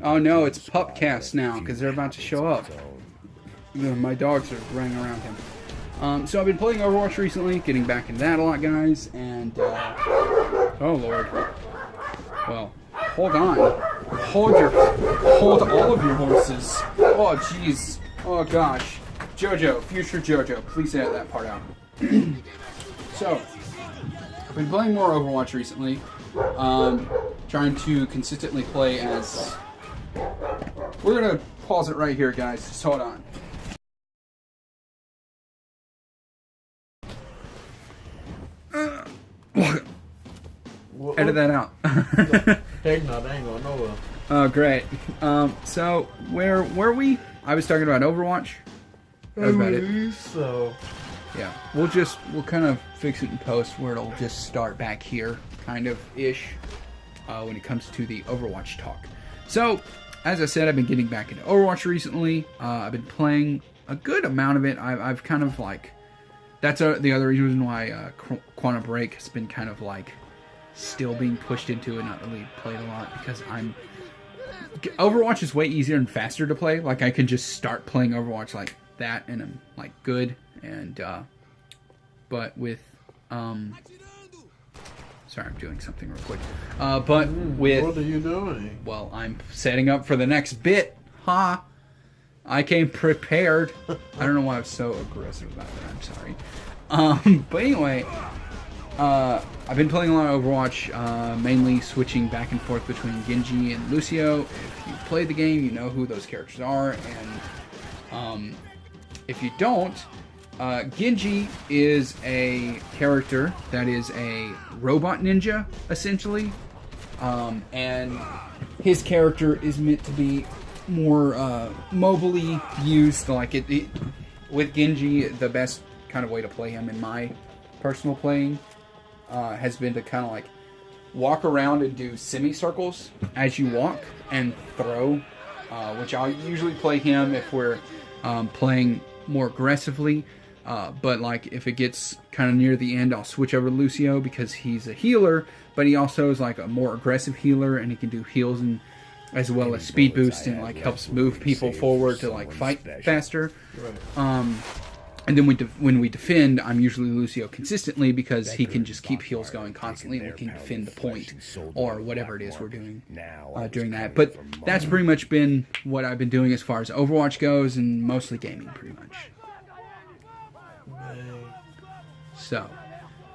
Oh no! It's HYPECAST now because they're about to show up. My dogs are running around him. So I've been playing Overwatch recently, getting back into that a lot, guys. And oh lord! Well, hold on. Hold all of your horses. Oh jeez. Oh gosh. JoJo, future JoJo, please edit that part out. So, I've been playing more Overwatch recently. Trying to consistently play as... We're going to pause it right here, guys. Just hold on. Edit that out. Heck no, they ain't going nowhere. Oh, great. So, where were we? I was talking about Overwatch. That was about it. So... Yeah, we'll kind of fix it in post where it'll just start back here, kind of ish, when it comes to the Overwatch talk. So, as I said, I've been getting back into Overwatch recently. I've been playing a good amount of it. I've kind of like, that's the other reason why Quantum Break has been kind of like still being pushed into and not really played a lot, because Overwatch is way easier and faster to play. Like I can just start playing Overwatch like that and I'm like good. And, but with, sorry, I'm doing something real quick. But with... What are you doing? Well, I'm setting up for the next bit. Ha! I came prepared. I don't know why I was so aggressive about that. I'm sorry. But anyway, I've been playing a lot of Overwatch, mainly switching back and forth between Genji and Lucio. If you played the game, you know who those characters are. And, if you don't... Genji is a character that is a robot ninja, essentially. And his character is meant to be more mobily used. Like with Genji, the best kind of way to play him in my personal playing has been to kind of like walk around and do semicircles as you walk and throw, which I'll usually play him if we're playing more aggressively. But like if it gets kind of near the end, I'll switch over to Lucio because he's a healer, but he also is like a more aggressive healer, and he can do heals and as well as speed boost and like helps move people forward to like fight faster. Right. And then when we defend, I'm usually Lucio consistently because he can just keep heals going constantly and we can defend the point or whatever it is we're doing during that. But that's pretty much been what I've been doing as far as Overwatch goes, and mostly gaming pretty much. So,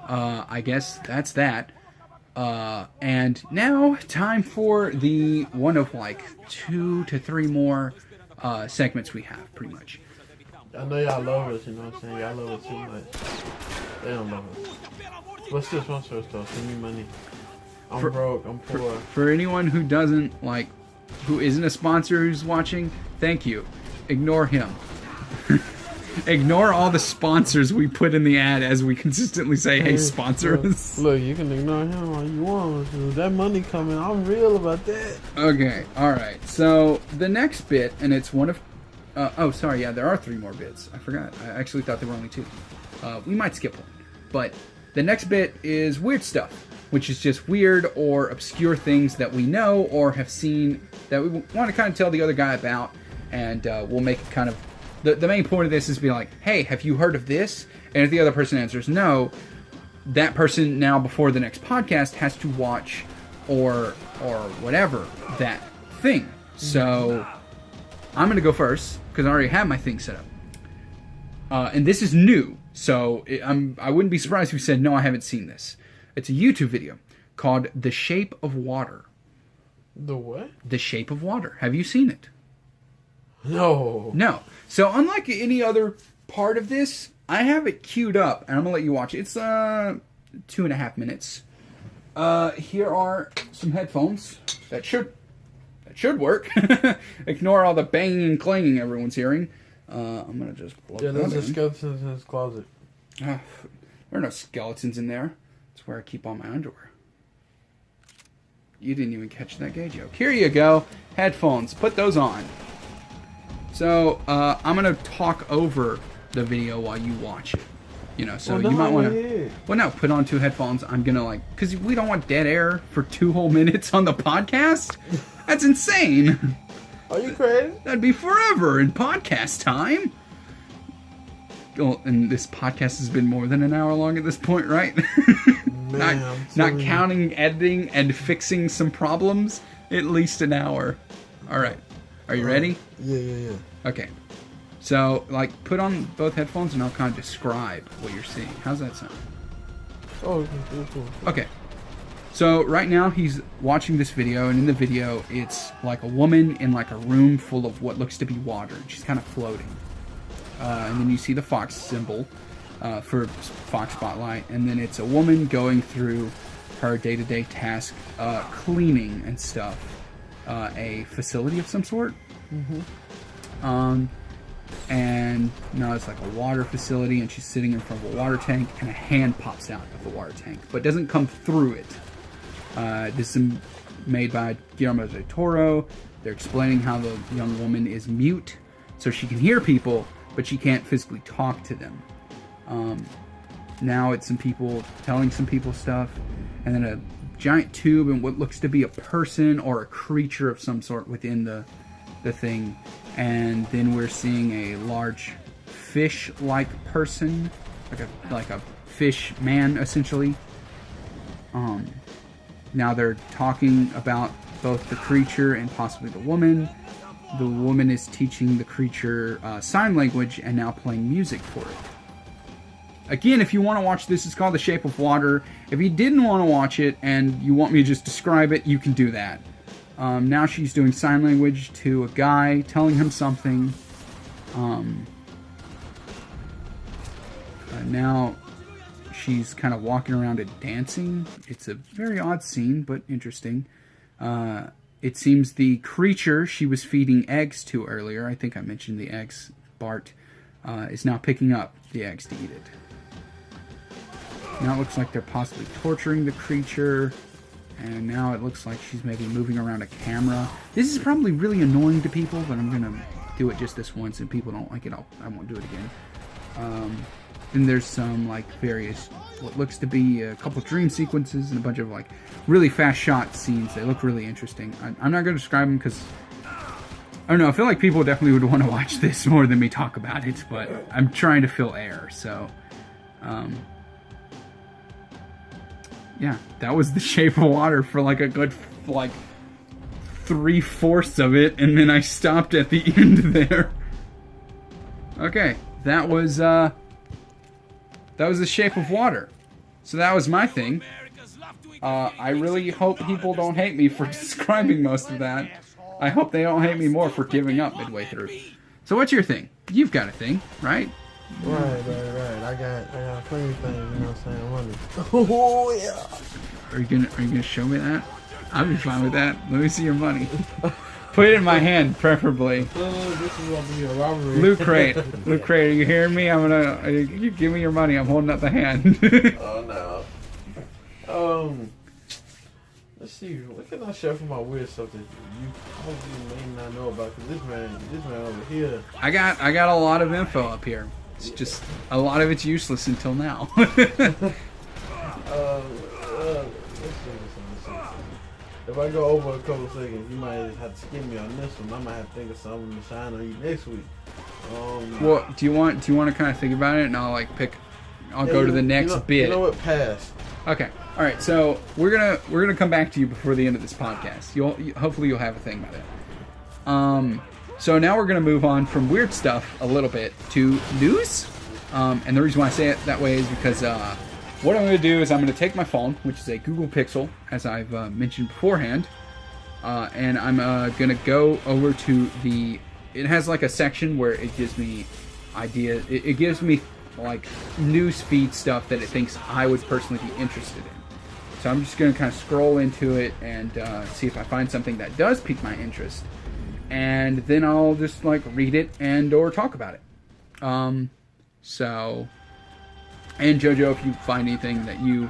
I guess that's that. And now, time for the one of like 2 to 3 more segments we have, pretty much. I know y'all love us, you know what I'm saying? Y'all love us too much. They don't love us. What's this one first though? Send me money. I'm broke. I'm poor. For anyone who doesn't like, who isn't a sponsor who's watching, thank you. Ignore him. Ignore all the sponsors we put in the ad as we consistently say, hey, sponsor us. Look, you can ignore him all you want. That money coming, I'm real about that. Okay, alright. So, the next bit, and it's one of... oh, sorry, yeah, there are 3 more bits. I forgot. I actually thought there were only 2. We might skip one. But the next bit is weird stuff, which is just weird or obscure things that we know or have seen that we want to kind of tell the other guy about, and we'll make it kind of... The main point of this is to be like, hey, have you heard of this? And if the other person answers no, that person now before the next podcast has to watch or whatever that thing. So I'm going to go first because I already have my thing set up. And this is new, so I wouldn't be surprised if you said, no, I haven't seen this. It's a YouTube video called The Shape of Water. The what? The Shape of Water. Have you seen it? No. No. So unlike any other part of this, I have it queued up, and I'm going to let you watch it. It's 2.5 minutes. Here are some headphones that should work. Ignore all the banging and clanging everyone's hearing. I'm going to just plug them in. Yeah, there's a skeleton in his closet. There are no skeletons in there. That's where I keep all my underwear. You didn't even catch that gay joke. Here you go. Headphones. Put those on. So, I'm going to talk over the video while you watch it. You know, so you might want to... Well, no, put on 2 headphones. I'm going to, like... Because we don't want dead air for 2 whole minutes on the podcast. That's insane. Are you crazy? That'd be forever in podcast time. Well, and this podcast has been more than an hour long at this point, right? Man, not counting editing and fixing some problems. At least an hour. All right. Are you ready? Yeah. Okay. So, like, put on both headphones and I'll kind of describe what you're seeing. How's that sound? Oh, cool. Okay. So, right now he's watching this video, and in the video, it's like a woman in like a room full of what looks to be water. She's kind of floating. And then you see the fox symbol for Fox Spotlight, and then it's a woman going through her day-to-day task, cleaning and stuff. A facility of some sort. And now it's like a water facility, and she's sitting in front of a water tank, and a hand pops out of the water tank, but doesn't come through it. This is made by Guillermo del Toro. They're explaining how the young woman is mute, so she can hear people, but she can't physically talk to them. Now it's some people telling some people stuff, and then a giant tube and what looks to be a person or a creature of some sort within the thing, and then we're seeing a large fish-like person, like a fish man essentially. Now they're talking about both the creature and possibly the woman. The woman is teaching the creature sign language and now playing music for it. Again, if you want to watch this, it's called The Shape of Water. If you didn't want to watch it and you want me to just describe it, you can do that. Now she's doing sign language to a guy, telling him something. Now she's kind of walking around and dancing. It's a very odd scene, but interesting. It seems the creature she was feeding eggs to earlier, I think I mentioned the eggs, Bart, is now picking up the eggs to eat it. Now it looks like they're possibly torturing the creature, and now it looks like she's maybe moving around a camera. This is probably really annoying to people, but I'm going to do it just this once, and people don't like it, I won't do it again. Then there's some, like, various, what looks to be a couple dream sequences and a bunch of, like, really fast shot scenes. They look really interesting. I'm not going to describe them because, I don't know, I feel like people definitely would want to watch this more than me talk about it, but I'm trying to fill air, so, yeah, that was The Shape of Water for, like, a good, like, 3/4 of it, and then I stopped at the end there. Okay, that was The Shape of Water. So that was my thing. I really hope people don't hate me for describing most of that. I hope they don't hate me more for giving up midway through. So what's your thing? You've got a thing, right? Right. I got plenty of things, you know what I'm saying? Oh, yeah. Are you gonna show me that? I'll be fine with that. Let me see your money. Put it in my hand, preferably. This is gonna be a robbery. Loot crate, are you hearing me? You give me your money. I'm holding up the hand. Oh no. Let's see. What can I share for my weird stuff that you probably may not know about? Cause this man over here. I got a lot of info up here. It's just a lot of it's useless until now. Let's see. If I go over a couple seconds, you might have to skim me on this one. I might have to think of something to shine on you next week. Well, do you want to kind of think about it, and I'll go to the next bit. You know what? Pass. Okay. All right. So we're gonna come back to you before the end of this podcast. Hopefully you'll have a thing about it. So now we're gonna move on from weird stuff a little bit to news. And the reason why I say it that way is because what I'm going to do is I'm going to take my phone, which is a Google Pixel, as I've mentioned beforehand, and I'm going to go over to it has like a section where it gives me ideas. It gives me like news feed stuff that it thinks I would personally be interested in. So I'm just going to kind of scroll into it and see if I find something that does pique my interest, and then I'll just like read it and or talk about it. And JoJo, if you find anything that you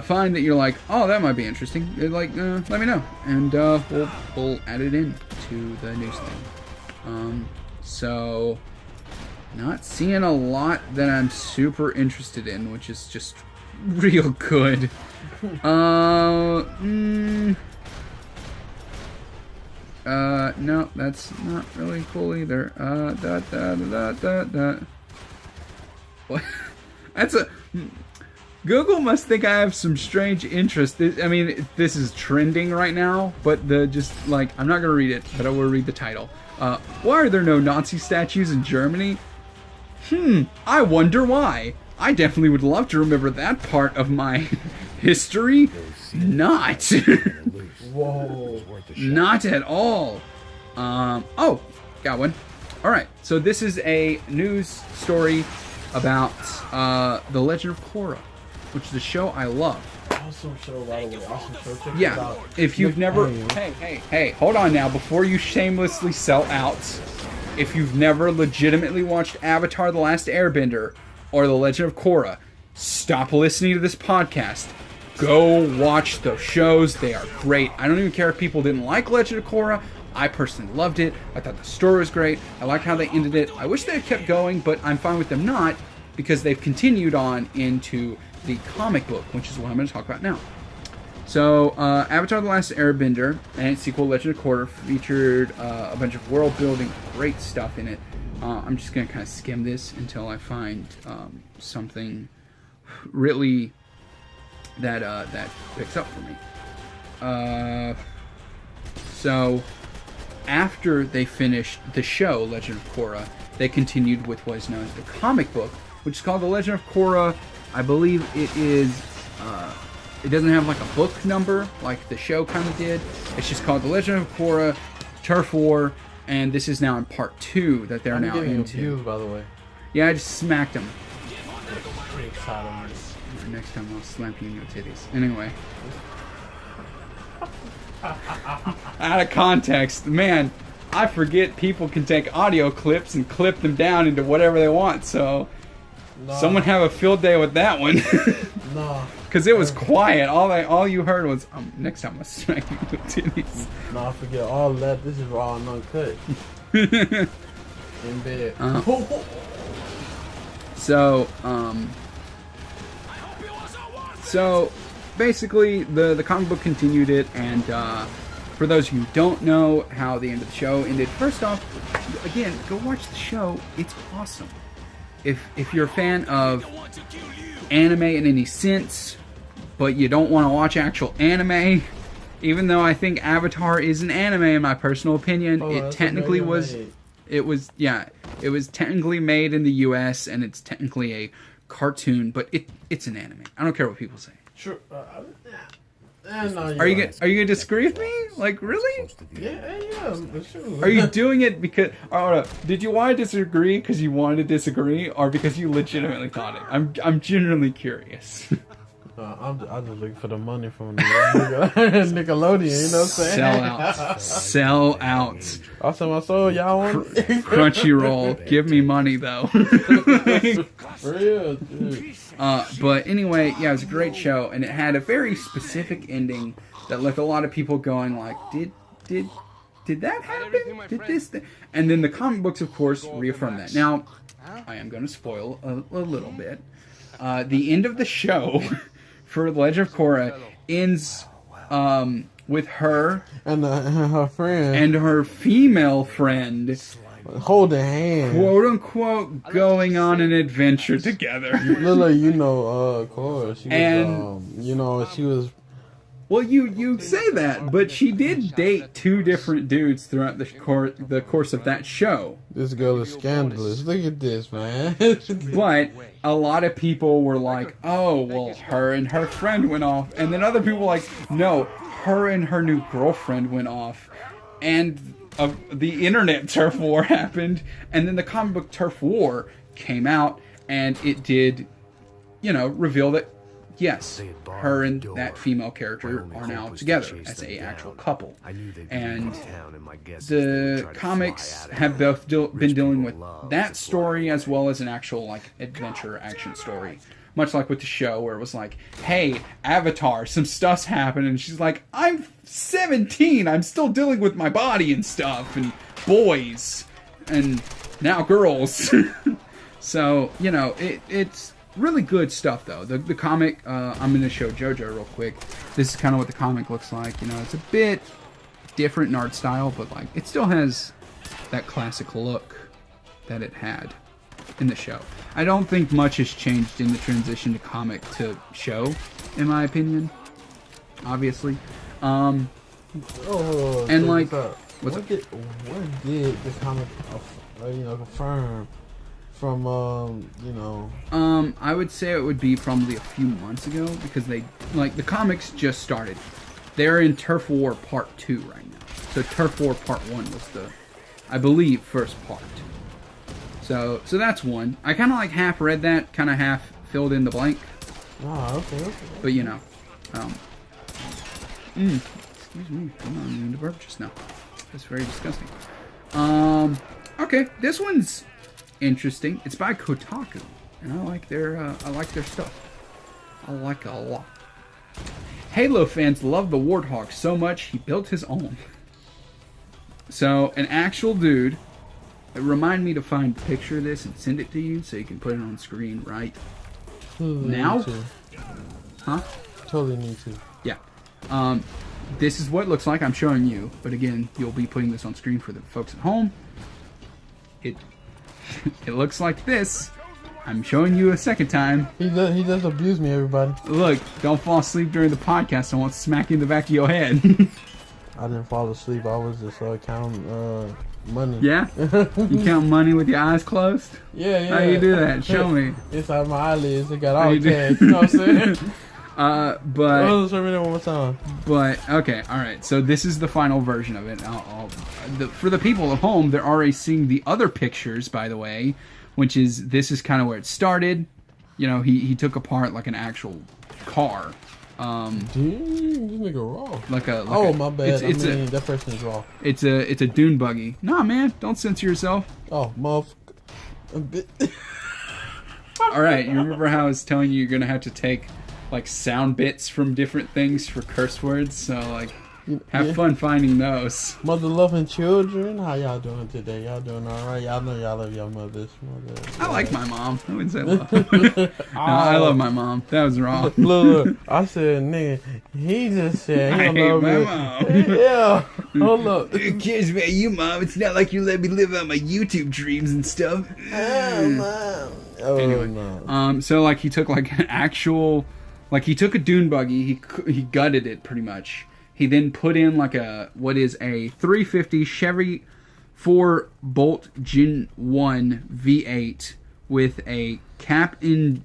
find that you're like, oh, that might be interesting, let me know, and we'll add it in to the news thing. So, not seeing a lot that I'm super interested in, which is just real good. No, that's not really cool either. What? Google must think I have some strange interest. I mean, this is trending right now, but I'm not going to read it, but I will read the title. Why are there no Nazi statues in Germany? I wonder why. I definitely would love to remember that part of my history. Not. Whoa. Not at all. Oh, got one. All right, so this is a news story about The Legend of Korra, which is a show I love. Awesome show, by the way. Awesome show. Check it Yeah, out. if you've never... Hey, hold on now. Before you shamelessly sell out, if you've never legitimately watched Avatar: The Last Airbender or The Legend of Korra, stop listening to this podcast. Go watch those shows. They are great. I don't even care if people didn't like Legend of Korra. I personally loved it. I thought the story was great. I liked how they ended it. I wish they had kept going, but I'm fine with them not, because they've continued on into the comic book, which is what I'm going to talk about now. So, Avatar: The Last Airbender and its sequel, Legend of Korra, featured a bunch of world-building, great stuff in it. I'm just going to kind of skim this until I find something really that picks up for me. So, after they finished the show, Legend of Korra, they continued with what is known as the comic book, which is called The Legend of Korra. I believe it is, it doesn't have like a book number like the show kind of did. It's just called The Legend of Korra, Turf War, and this is now in part 2 that they're now into. Views, by the way. Yeah, I just smacked them. Pretty excited on this. Next time I'll slap you in your titties. Anyway. Out of context. Man, I forget people can take audio clips and clip them down into whatever they want, so... No. Someone have a field day with that one. No. Because it was quiet. All you heard was, next time I'll smack you with titties. No, I forget all that. This is raw and uncut. In bed. So basically, the comic book continued it, and for those of you who don't know how the end of the show ended, first off, again, go watch the show. It's awesome. If you're a fan of anime in any sense, but you don't want to watch actual anime, even though I think Avatar is an anime in my personal opinion, it technically was. It was technically made in the U.S. and it's technically a cartoon, but it's an anime. I don't care what people say. Sure. No, are you gonna disagree with me? Like, really? Yeah, sure. Are you doing it because? Did you want to disagree because you wanted to disagree, or because you legitimately thought it? I'm genuinely curious. I'm just looking for the money from the Nickelodeon, you know what I'm saying? Sellouts. I'll sell my soul, y'all want it? Crunchyroll. Give me money, though. For real, dude. But anyway, yeah, it was a great show, and it had a very specific ending that left a lot of people going like, did that happen? Did this thing? And then the comic books, of course, reaffirm that. Now, I am going to spoil a little bit. The end of the show for Legend of Korra ends with her And her friend. and her female friend, holding hands. quote unquote, going on an adventure together. Literally, of course. She was, And- she was. Well, you say that, but she did date two different dudes throughout the course of that show. This girl is scandalous. Look at this, man. But a lot of people were like, oh, well, her and her friend went off. And then other people were like, no, her and her new girlfriend went off. And the internet turf war happened. And then the comic book turf war came out. And it did, reveal that, yes, her and that female character are now together as a actual couple. And the comics have both been dealing with that story as well as an actual adventure action story. Much like with the show where it was like, hey, Avatar, some stuff's happening. And she's like, I'm 17. I'm still dealing with my body and stuff. And boys. And now girls. So, it's really good stuff, though. The comic, I'm going to show JoJo real quick. This is kind of what the comic looks like. It's a bit different in art style, but it still has that classic look that it had in the show. I don't think much has changed in the transition to comic to show, in my opinion. Obviously. And what's up? What's What did the comic, confirm? From, I would say it would be probably a few months ago because the comics just started. They're in Turf War Part 2 right now. So Turf War Part 1 was I believe, first part. So that's one. I kind of half read that, kind of half filled in the blank. Oh, okay. But excuse me, I'm not even to burp just now. That's very disgusting. Okay, this one's interesting. It's by Kotaku, and I like their stuff. I like it a lot. Halo fans love the Warthog so much he built his own. So an actual dude. Remind me to find a picture of this and send it to you so you can put it on screen right now. Huh? Totally need to. Yeah. This is what it looks like. I'm showing you, but again, you'll be putting this on screen for the folks at home. It looks like this. I'm showing you a second time. He does abuse me, everybody. Look, don't fall asleep during the podcast. I won't smack you in the back of your head. I didn't fall asleep. I was just counting money. Yeah? You count money with your eyes closed? Yeah. How you do that? Show me. Inside my eyelids, it got all cash. You know what I'm saying? But show me that one more time. But okay, all right. So this is the final version of it. For the people at home, they're already seeing the other pictures, by the way, which is this is kind of where it started. He took apart an actual car. Dude, this nigga raw. My bad. That person is raw. It's a dune buggy. Nah, man, don't censor yourself. Oh, motherfucker. All right, you remember how I was telling you you're gonna have to take sound bits from different things for curse words? So have fun finding those. Mother loving children, how y'all doing today? Y'all doing all right? Y'all know y'all love your mothers. I like my mom. I wouldn't say love. No, I love my mom. That was wrong. Look, I said, nigga, he just said he I hate love my me. mom. Yeah, hold up. Who cares about you, mom? It's not like you let me live out my YouTube dreams and stuff. Oh, Anyway, no. so he took an actual, he took a dune buggy. He gutted it pretty much. He then put in a 350 Chevy 4 Bolt Gen 1 V8 with a cap in.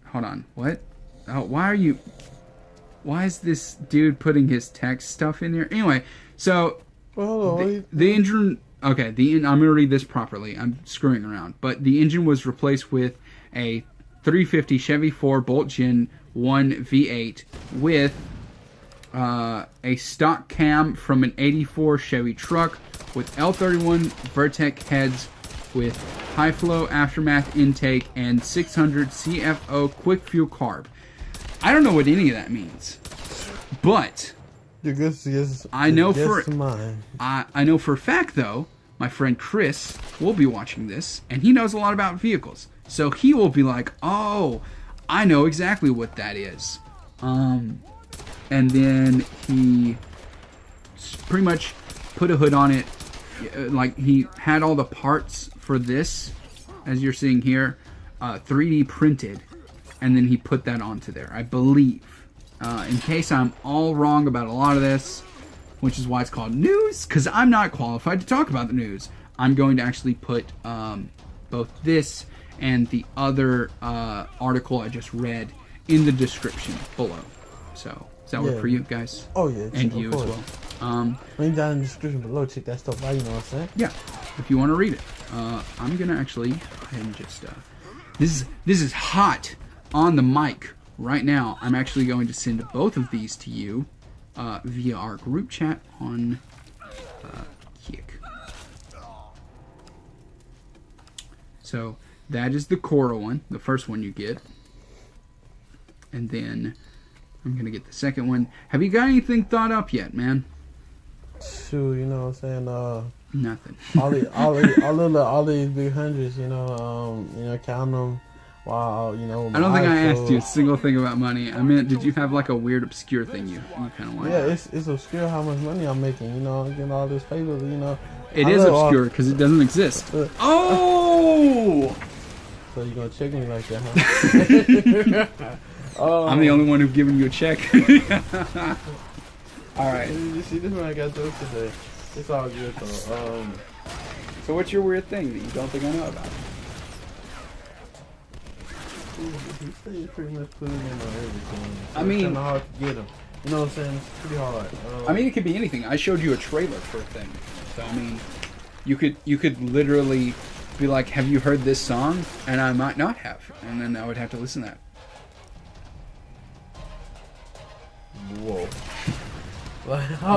Hold on, what? Oh, why is this dude putting his text stuff in here? Anyway, so the engine. Okay, I'm gonna read this properly. I'm screwing around, but the engine was replaced with a 350 Chevy 4 Bolt Gen one V8 with a stock cam from an 84 Chevy truck with L31 Vertec heads with high flow aftermath intake and 600 CFO quick fuel carb. I don't know what any of that means, but I know for a fact though, my friend Chris will be watching this and he knows a lot about vehicles, so he will be like, "Oh, I know exactly what that is." And then he pretty much put a hood on it. Like, he had all the parts for this, as you're seeing here, 3D printed. And then he put that onto there, I believe. In case I'm all wrong about a lot of this, which is why it's called news, because I'm not qualified to talk about the news. I'm going to actually put both this and the other article I just read in the description below. So... does that work for you guys? Oh, yeah. And you as well. Link down in the description below. Check that stuff out, you know what I'm saying? Yeah, if you want to read it. I'm going to actually go ahead and just... This is hot on the mic right now. I'm actually going to send both of these to you via our group chat on Kick. So, that is the Cora one, the first one you get. And then... I'm going to get the second one. Have you got anything thought up yet, man? Shoot, you know what I'm saying? Nothing. all these big hundreds, you know, count them while, you know. I don't think I asked you a single thing about money. I meant, did you have like a weird, obscure thing you kind of wanted? Yeah, it's obscure how much money I'm making, you know, I'm getting all this paper, you know. It is obscure because it doesn't exist. Oh! So you're going to check me like that, huh? I'm the only one who's giving you a check. Alright. You see, this one I got those today. It's all good, though. So what's your weird thing that you don't think I know about? You pretty much put it in on everything. So I mean... it's kind of hard to get them. You know what I'm saying? It's pretty hard. I mean, it could be anything. I showed you a trailer for a thing. So, I mean, you could literally be like, have you heard this song? And I might not have. And then I would have to listen to that. Whoa.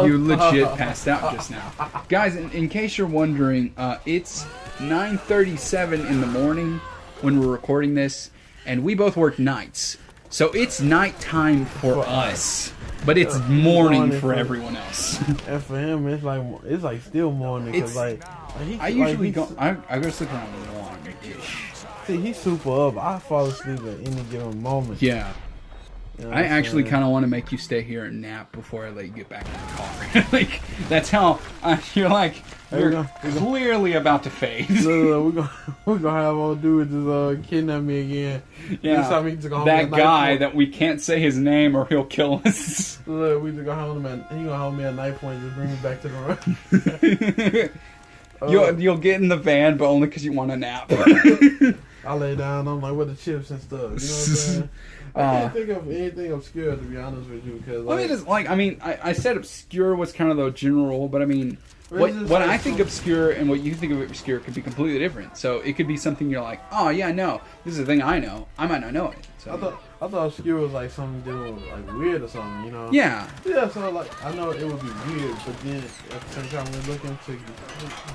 You legit passed out just now. Guys, in case you're wondering, it's 9:37 in the morning when we're recording this, and we both work nights. So it's nighttime for us, but it's morning for everyone else. And for him, it's like still morning. Cause I usually go to sleep around 1-ish. See, he's super up. I fall asleep at any given moment. Yeah. You know I actually kind of want to make you stay here and nap before I let you get back in the car. Like, that's how you're clearly about to fade. We're gonna have all dudes just kidnap me again. Yeah, that guy that we can't say his name or he'll kill us. Look, we just gonna hold him he gonna hold me at knife point, just bring me back to the run. You'll get in the van, but only because you want to nap. I lay down. I'm like, with the chips and stuff. You know what I'm saying? I can't think of anything obscure, to be honest with you. Cause, I said obscure was kind of the general, but I mean, what I think obscure and what you think of obscure could be completely different. So it could be something you're like, oh yeah, no, this is a thing I know. I might not know it. So I thought obscure was like something that was like weird or something, you know? Yeah. Yeah, so like I know it would be weird, but then at the same time we're looking to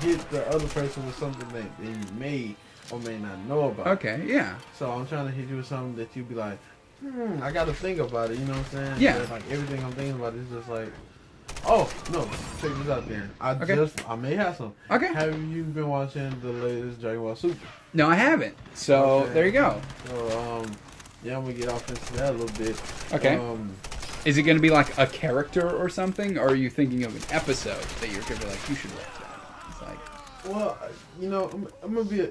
get the other person with something that they may or may not know about. Okay, yeah. So I'm trying to hit you with something that you'd be like, I gotta think about it, you know what I'm saying? Yeah. So, like everything I'm thinking about is just like, oh no, check this out then. I may have some. Okay. Have you been watching the latest Dragon Ball Super? No, I haven't. So okay. There you go. So yeah, I'm gonna get off into that a little bit. Okay. Is it gonna be like a character or something, or are you thinking of an episode that you're gonna be like, you should watch that? It's like, well, you know, I'm gonna be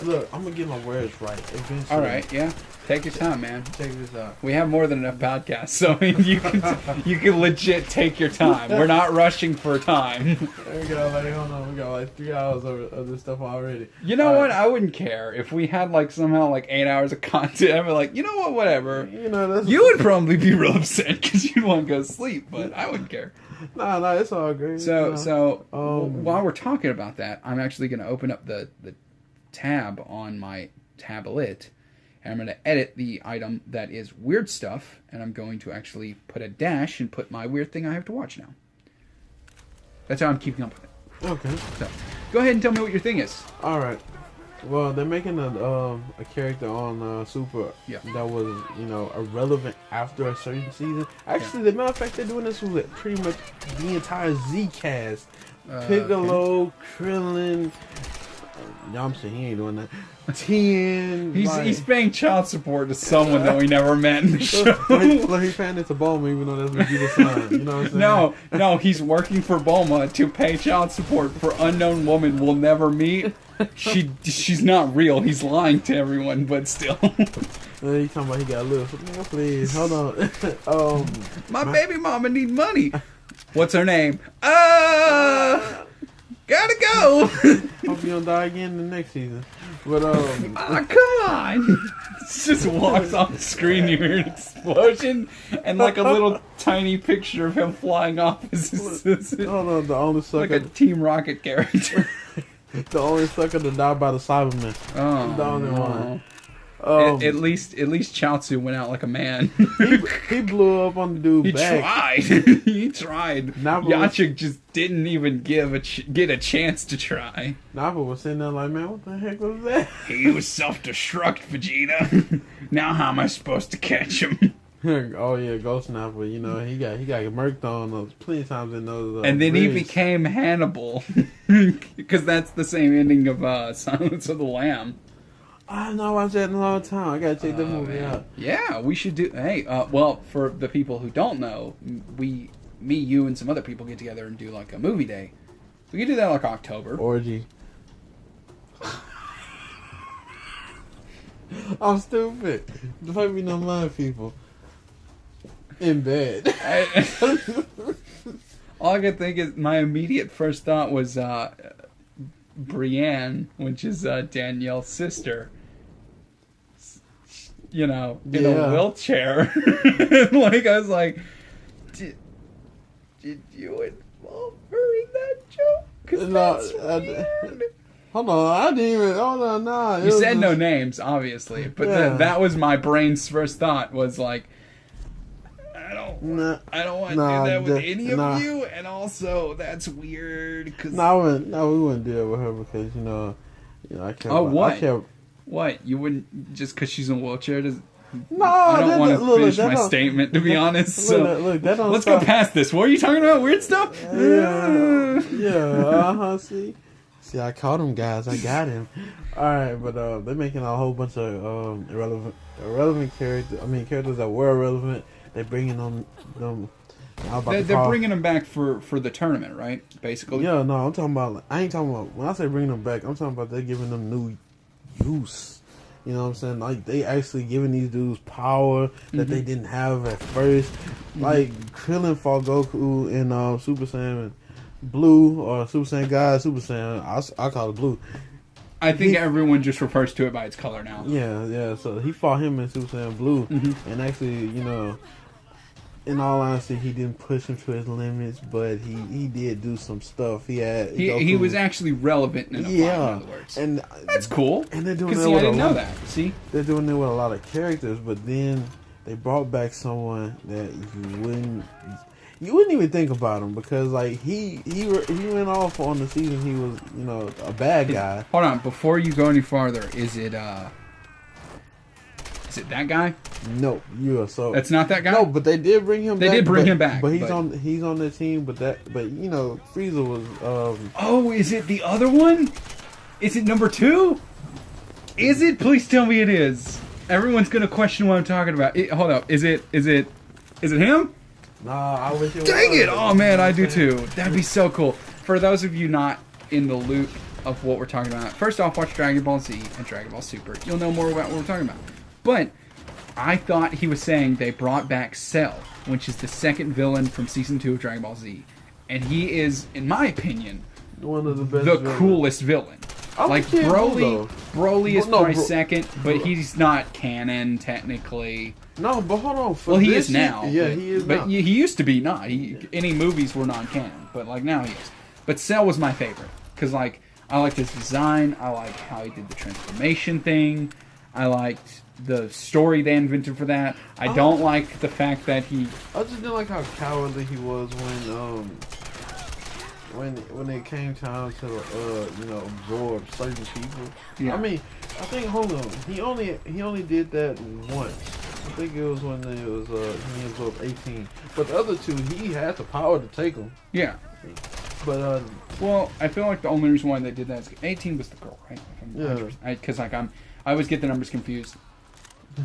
look, I'm gonna get my words right eventually. All right, yeah. Take your time, man. Check this out. We have more than enough podcasts, so you can legit take your time. We're not rushing for time. We got like 3 hours of this stuff already. You know what? I wouldn't care if we had like somehow like 8 hours of content. I'd be like, you know what? Whatever. You know, you would probably be real upset because you'd want to go to sleep, but I wouldn't care. No, it's all great. So while we're talking about that, I'm actually going to open up the tab on my tablet, and I'm going to edit the item that is weird stuff, and I'm going to actually put a dash and put my weird thing I have to watch now. That's how I'm keeping up with it. Okay. So, go ahead and tell me what your thing is. All right. Well, they're making a character on Super that was, irrelevant after a certain season. Actually, the matter of fact, they're doing this with pretty much the entire Z cast. Piccolo, Krillin. I'm saying he ain't doing that. Tien. He's paying child support to someone that we never met in the show. Look, he's paying it to Bulma, even though that's Vegeta's son. You know what I'm saying? No, he's working for Bulma to pay child support for unknown woman we'll never meet. She's not real. He's lying to everyone, but still. He's talking about he got a little. Please, hold on. My baby mama need money. What's her name? Gotta go. Hope you don't die again in the next season. But come on! Just walks off the screen. You hear an explosion and like a little tiny picture of him flying off. Hold on, the only sucker, like a Team Rocket character. The only sucker to die by the Cybermen. Oh, the only one. At least Chaozu went out like a man. he blew up on the dude's back. He tried. Yachik just didn't even get a chance to try. Nappa was sitting there like, man, what the heck was that? He was self-destruct, Vegeta. Now how am I supposed to catch him? Oh yeah, Ghost Nappa. He got murked on plenty of times in those. And then bridge. He became Hannibal, because that's the same ending of Silence of the Lamb. I know, I watched that in a long time. I gotta check that movie out. Yeah, we should do. Hey, well, for the people who don't know, me, you, and some other people get together and do like a movie day. We could do that like October. Orgy. I'm stupid. The fuck me don't mind people. In bed. All I could think is my immediate first thought was Brienne, which is Danielle's sister. In a wheelchair. Like, I was like, did you involve her in that joke? 'Cause that's weird. Hold on, I didn't even. Hold on, nah. You said no names, obviously, but that was my brain's first thought. Was like, I don't want to do that with any of you, and also that's weird. Cause we wouldn't do it with her because I can't. Oh, what? I can't. What? You wouldn't just because she's in a wheelchair? No, I don't want to finish my statement, to be honest. Let's go past this. What are you talking about? Weird stuff? Yeah. See, I caught him, guys. I got him. All right, but they're making a whole bunch of irrelevant characters. I mean, characters that were irrelevant. They're bringing them. They're bringing them back for the tournament, right? Basically. Yeah, no, I'm talking about. I ain't talking about when I say bringing them back. I'm talking about they're giving them new use. You know what I'm saying? Like, they actually giving these dudes power that they didn't have at first. Like, Krillin fought Goku in Super Saiyan Blue, or Super Saiyan God, Super Saiyan. I call it Blue. I think everyone just refers to it by its color now. Yeah. So he fought him in Super Saiyan Blue. And actually, in all honesty, he didn't push him to his limits, but he did do some stuff. He was actually relevant in a fight, in other words. And that's cool. And they're doing I didn't know that. See, they're doing it with a lot of characters, but then they brought back someone that you wouldn't even think about him, because like he went off on the season. He was a bad guy. Hold on, before you go any farther, is it that guy? No, that's not that guy. No, but they did bring him. They did bring him back, but he's on the team. But Frieza was. Oh, is it the other one? Is it number 2? Is it? Please tell me it is. Everyone's gonna question what I'm talking about. Hold up, is it him? Nah, I wish it was. Dang it! Oh man, I do too. That'd be so cool. For those of you not in the loop of what we're talking about, first off, watch Dragon Ball Z and Dragon Ball Super. You'll know more about what we're talking about. But I thought he was saying they brought back Cell, which is the second villain from Season 2 of Dragon Ball Z. And he is, in my opinion, one of the best coolest villain. Like, Broly is probably second, but Bro. He's not canon, technically. No, but hold on. Well, he is now. Yeah, he is now. But he used to be not. Any movies were non-canon, but like now he is. But Cell was my favorite, because like, I liked his design, I liked how he did the transformation thing, I liked the story they invented for that. I don't like the fact that he. I just didn't like how cowardly he was when it came time to absorb certain people. Yeah. I mean, I think he only did that once. I think it was when it was he absorbed 18. But the other two, he had the power to take them. Yeah. But well, I feel like the only reason why they did that is 18 was the girl, right? Yeah. Because I always get the numbers confused.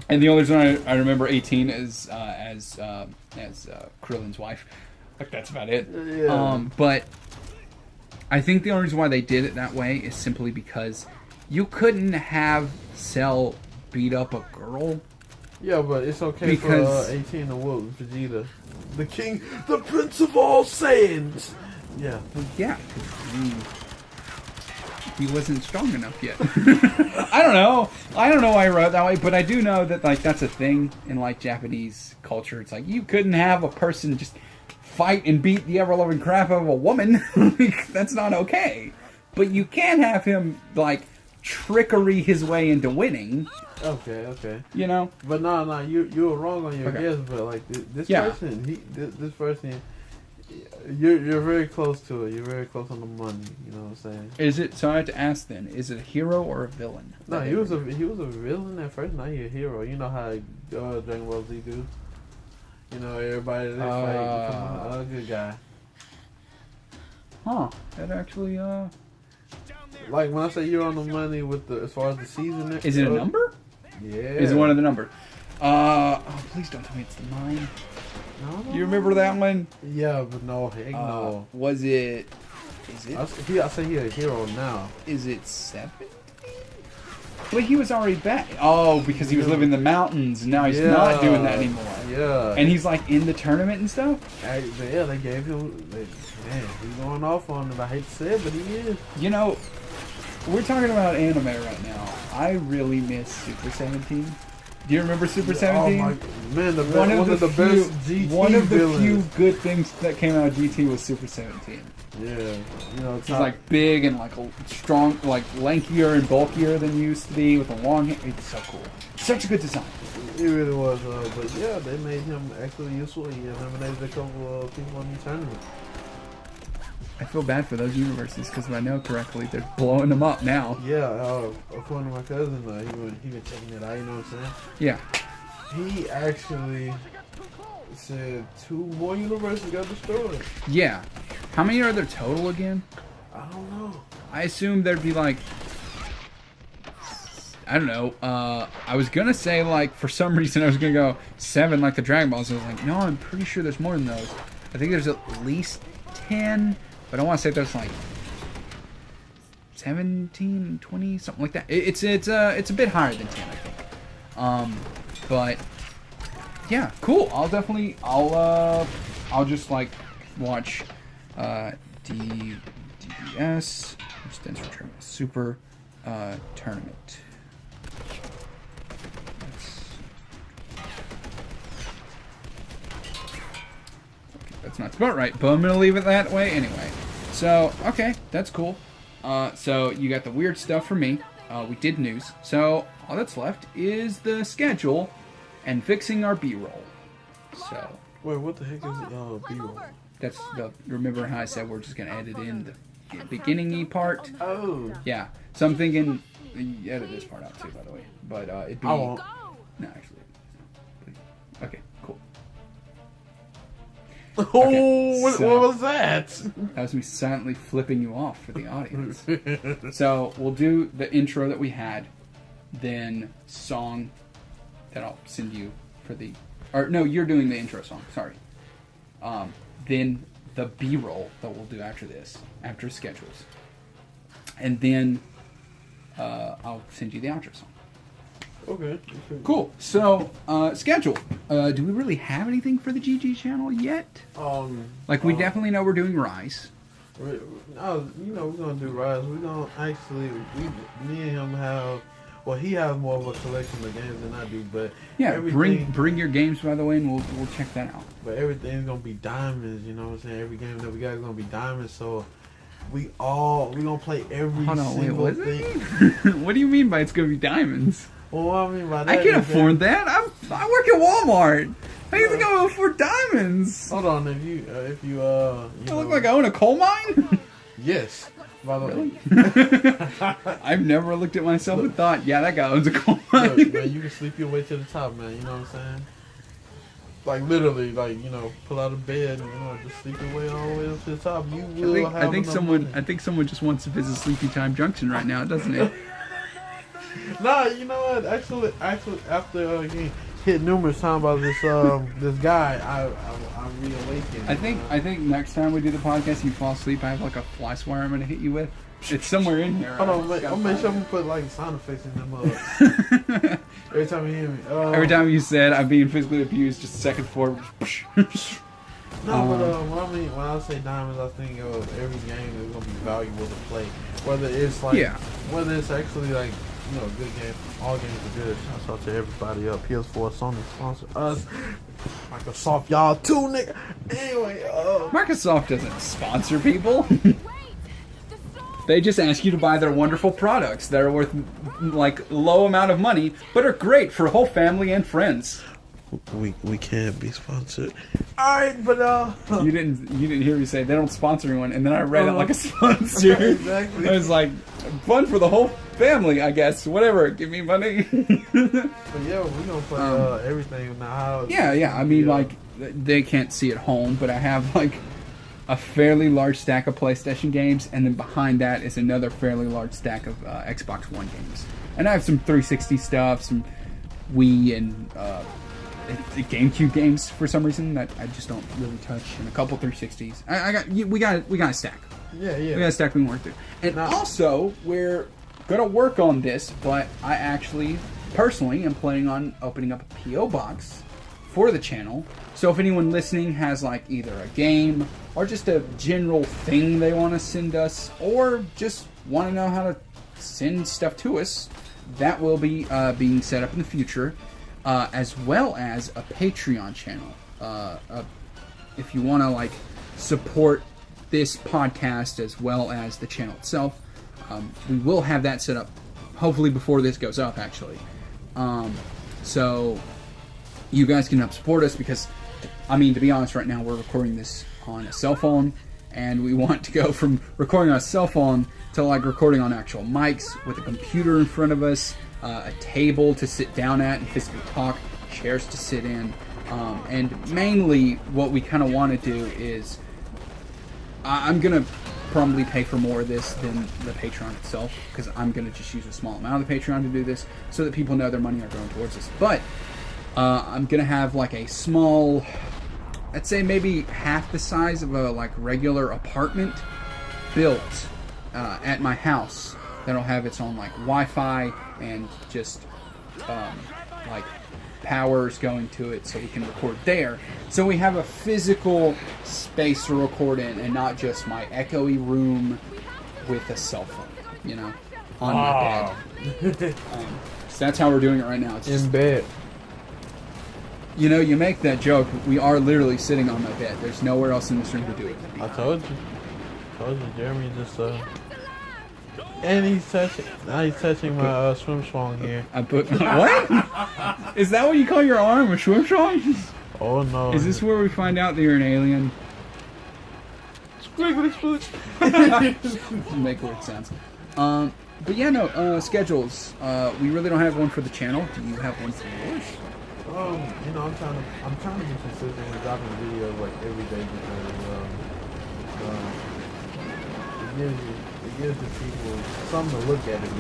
And the only reason I remember 18 is as Krillin's wife. Like that's about it. Yeah. But I think the only reason why they did it that way is simply because you couldn't have Cell beat up a girl. Yeah, but it's okay for 18 to whoop Vegeta, the king, the prince of all Saiyans. Yeah. Well, yeah, he wasn't strong enough yet. I don't know why I wrote it that way, but I do know that like that's a thing in like Japanese culture. It's like you couldn't have a person just fight and beat the ever-loving crap out of a woman. That's not okay. But you can have him like trickery his way into winning. Okay. You know? But no, you were wrong on your guess. But like this person, you're very close to it. You're very close on the money. You know what I'm saying? Is it? So I have to ask then: is it a hero or a villain? No, he was a villain at first. Now he's a hero. You know how Dragon Ball Z do. You know everybody they fight become a good guy. Huh? That actually Like when I say you're on the money with as far as the season. Is it a number? Yeah. Is it one of the numbers? Please don't tell me it's the 9. No. You remember that one? Yeah, but no, heck no. Was it? Is it? I say he's a hero now. Is it 7? But he was already back. Oh, because he was living in the mountains, and now he's not doing that anymore. Yeah. And he's like in the tournament and stuff? Yeah, they gave him. Man, he's going off on him. I hate to say it, but he is. You know, we're talking about anime right now. I really miss Super 17. Do you remember Super 17? Oh my man, one of the best GT One of the villains. few good things that came out of GT was Super 17. Yeah, you know, He's like big and like strong, like lankier and bulkier than he used to be with a long hair. It's so cool. Such a good design. It really was. But yeah, they made him actually useful. He eliminated a couple of people in the tournament. I feel bad for those universes because if I know correctly, they're blowing them up now. Yeah, according to my cousin, he been checking it out. You know what I'm saying? Yeah. He actually said 2 more universes got destroyed. Yeah. How many are there total again? I don't know. I assume there'd be like, I don't know. I was gonna say like for some reason I was gonna go 7 like the Dragon Balls. I was like, no, I'm pretty sure there's more than those. I think there's at least 10, but I want to say there's like 17, 20, something like that. It's a bit higher than 10, I think. But yeah, cool. I'll just like watch DBS, which stands for Tournament Super Tournament. That's not spelled right, but I'm gonna leave it that way anyway. So okay, that's cool. So you got the weird stuff for me. We did news. So all that's left is the schedule and fixing our B-roll. So wait, what the heck is B-roll? That's the. Remember how I said we're just gonna edit in the beginning-y part? Oh. Yeah. So I'm thinking edit this part out too, by the way. But it'd be. I won't. No, actually. Please. Okay. Cool. Oh, Okay, what was that? That was me silently flipping you off for the audience. So we'll do the intro that we had, then song that I'll send you for the. Or no, you're doing the intro song. Sorry. Then the B-roll that we'll do after this, after schedules, and then I'll send you the outro song. Okay. Cool. So schedule. Do we really have anything for the GG channel yet? Like we definitely know we're doing Rise. No, you know we're gonna do Rise. We're gonna actually, me and him have. Well, he has more of a collection of games than I do, but yeah, bring your games by the way, and we'll check that out. But everything's gonna be diamonds. You know what I'm saying? Every game that we got is gonna be diamonds. So we gonna play every single thing. What do you mean by it's gonna be diamonds? Well, what I mean by that, I can't afford that. I work at Walmart. How do you think I'm gonna afford diamonds? Hold on, if you I look like I own a coal mine. Yes. By the way. I've never looked at myself and thought, yeah, that guy owns a coal mine. Look, man, you can sleep your way to the top, man. You know what I'm saying? Like literally, like pull out of bed and just sleep your way all the way up to the top. You will have. I think someone just wants to visit Sleepy Time Junction right now, doesn't it? Nah, you know what? Actually, after hit numerous times by this guy, I reawakened. I think next time we do the podcast, you fall asleep. I have like a fly swatter I'm gonna hit you with. It's somewhere in here. Hold on, I'll make sure I'm put like sound effects in them. Every time you hear me. Every time you said I'm being physically abused, just a second forward. No, but when I say diamonds, I think every game is gonna be valuable to play. Whether it's whether it's actually like good game. All games are good. Shouts out to everybody up. PS4, Sony sponsor us. Microsoft, y'all too, nigga. Anyway, Microsoft doesn't sponsor people. They just ask you to buy their wonderful products that are worth like low amount of money, but are great for whole family and friends. we can't be sponsored. All right, but you didn't hear me say they don't sponsor anyone, and then I read it like a sponsor. Exactly. I was like, fun for the whole family, I guess. Whatever, give me money. But yeah, we're gonna play everything now. Yeah. I mean, like they can't see at home, but I have like a fairly large stack of PlayStation games, and then behind that is another fairly large stack of Xbox One games. And I have some 360 stuff, some Wii and GameCube games for some reason that I just don't really touch, and a couple 360s. We got a stack. Yeah. We got a stack we can work through. And also, we're gonna work on this, but I actually personally am planning on opening up a PO box for the channel. So if anyone listening has like either a game or just a general thing they want to send us, or just want to know how to send stuff to us, that will be being set up in the future, as well as a Patreon channel. If you want to like support this podcast as well as the channel itself, we will have that set up hopefully before this goes up, actually. So you guys can help support us, because I mean, to be honest, right now we're recording this on a cell phone, and we want to go from recording on a cell phone to like recording on actual mics with a computer in front of us, a table to sit down at and physically talk, chairs to sit in, and mainly what we kind of want to do is I'm gonna probably pay for more of this than the Patreon itself, because I'm gonna just use a small amount of the Patreon to do this so that people know their money are going towards this. But I'm gonna have like a small, I'd say maybe half the size of a like regular apartment built at my house that'll have its own like Wi-Fi and just like powers going to it, so we can record there. So we have a physical space to record in, and not just my echoey room with a cell phone, on my bed. So that's how we're doing it right now. It's In just, bed. you make that joke. We are literally sitting on my bed. There's nowhere else in this room to do it. I told you. Jeremy just and he's touching my swim strong here. I put what? Is that what you call your arm, a swim strong? Oh no! Is this where we find out that you're an alien? Make weird sounds. But yeah, no. Schedules. We really don't have one for the channel. Do you have one for yours? I'm trying to be consistent with dropping videos like every day, because it gives the people something to look at least,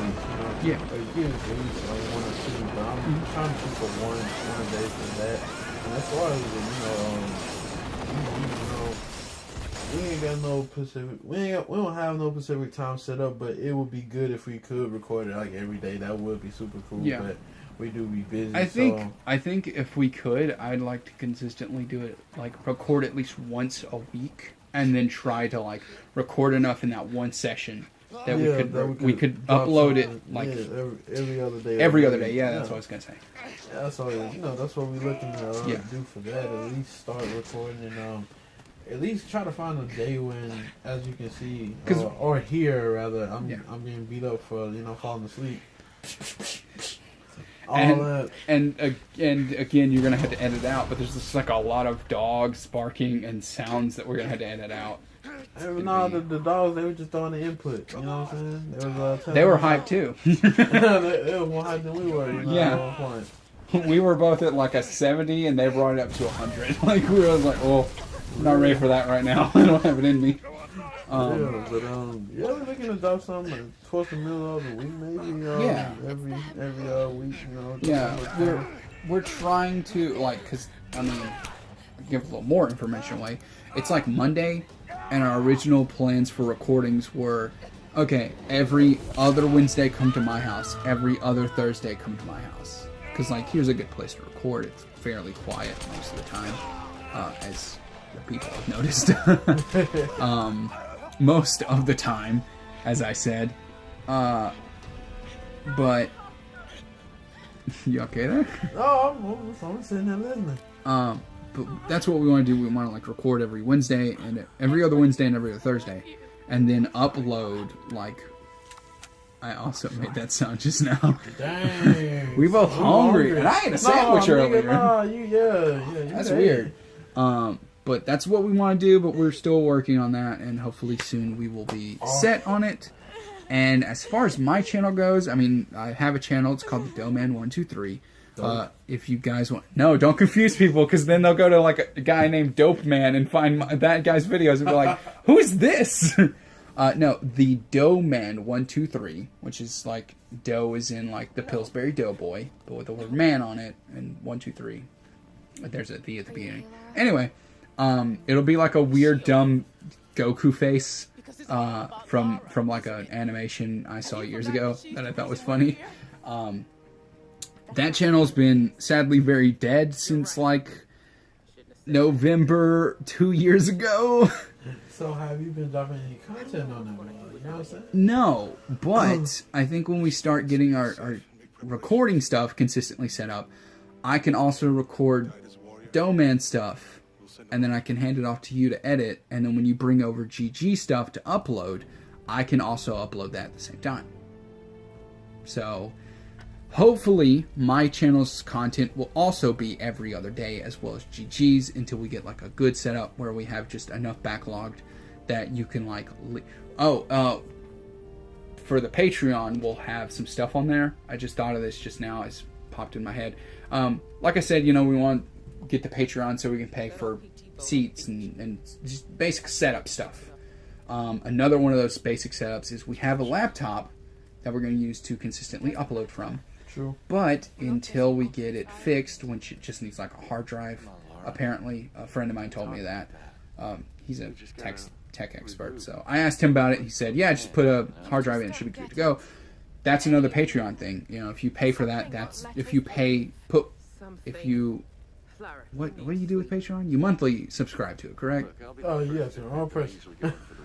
Yeah. It gives at least like one or two, but I'm trying to shoot for one a day for that. And as far as we ain't got no Pacific. We don't have no Pacific time set up, but it would be good if we could record it like every day. That would be super cool. Yeah. But we do be busy. I think if we could, I'd like to consistently do it, like record at least once a week, and then try to like record enough in that one session that we could upload it like every other day. Every other day, yeah, that's what I was gonna say. Yeah, so that's what we're looking to do for that. At least start recording and at least try to find a day when, as you can see or hear rather, I'm being beat up for falling asleep. and again, you're gonna have to edit out. But there's just like a lot of dogs barking and sounds that we're gonna have to edit out. No, the dogs, they were just throwing the input. You know what I'm saying? They were hyped too. They were more hyped than we were. You know, yeah. We were both at like a 70, and they brought it up to 100. Like we were like, oh, I'm not ready for that right now. I don't have it in me. We're looking to drop something like towards the middle of the week, maybe. Every week, you know. Yeah, we're trying to because I mean, give a little more information away. It's like Monday, and our original plans for recordings were, okay, every other Wednesday come to my house, every other Thursday come to my house, because like here's a good place to record. It's fairly quiet most of the time, as the people have noticed. Most of the time, as I said. But you okay there? Oh, I'm sitting there listening. But that's what we want to do. We want to like record every Wednesday and every other Wednesday and every other Thursday, and then upload. Like, I also made that sound just now. Dang, we both hungry, and I ate a sandwich earlier. That's weird. But that's what we want to do, but we're still working on that, and hopefully soon we will be set on it. And as far as my channel goes, I mean, I have a channel. It's called TheDoughMan 123. If you guys want... No, don't confuse people, because then they'll go to like a guy named Dope Man and find that guy's videos and be like, who is this? No, TheDoughMan 123, which is like, dough is in like the Pillsbury Doughboy, but with the word man on it, and 123. There's a the at the beginning. Anyway... it'll be like a weird, dumb Goku face from like an animation I saw years ago that I thought was funny. That channel's been sadly very dead since like November 2 years ago. So have you been dropping any content on that one? You know what I'm saying? No, but I think when we start getting our recording stuff consistently set up, I can also record Doughman stuff. And then I can hand it off to you to edit. And then when you bring over GG stuff to upload, I can also upload that at the same time. So, hopefully, my channel's content will also be every other day as well as GG's until we get like a good setup where we have just enough backlogged that you can like... for the Patreon, we'll have some stuff on there. I just thought of this just now. It's popped in my head. Like I said, you know, we want to get the Patreon so we can pay for seats and just basic setup stuff. Another one of those basic setups is we have a laptop that we're going to use to consistently upload from. True. But until we get it fixed, which it just needs like a hard drive, apparently, a friend of mine told me that. He's a tech expert, so I asked him about it. He said, yeah, just put a hard drive in, it should be good to go. That's another Patreon thing. You know, if you pay for that, what do you do with Patreon? You monthly subscribe to it, correct? Oh, yes, wrong person.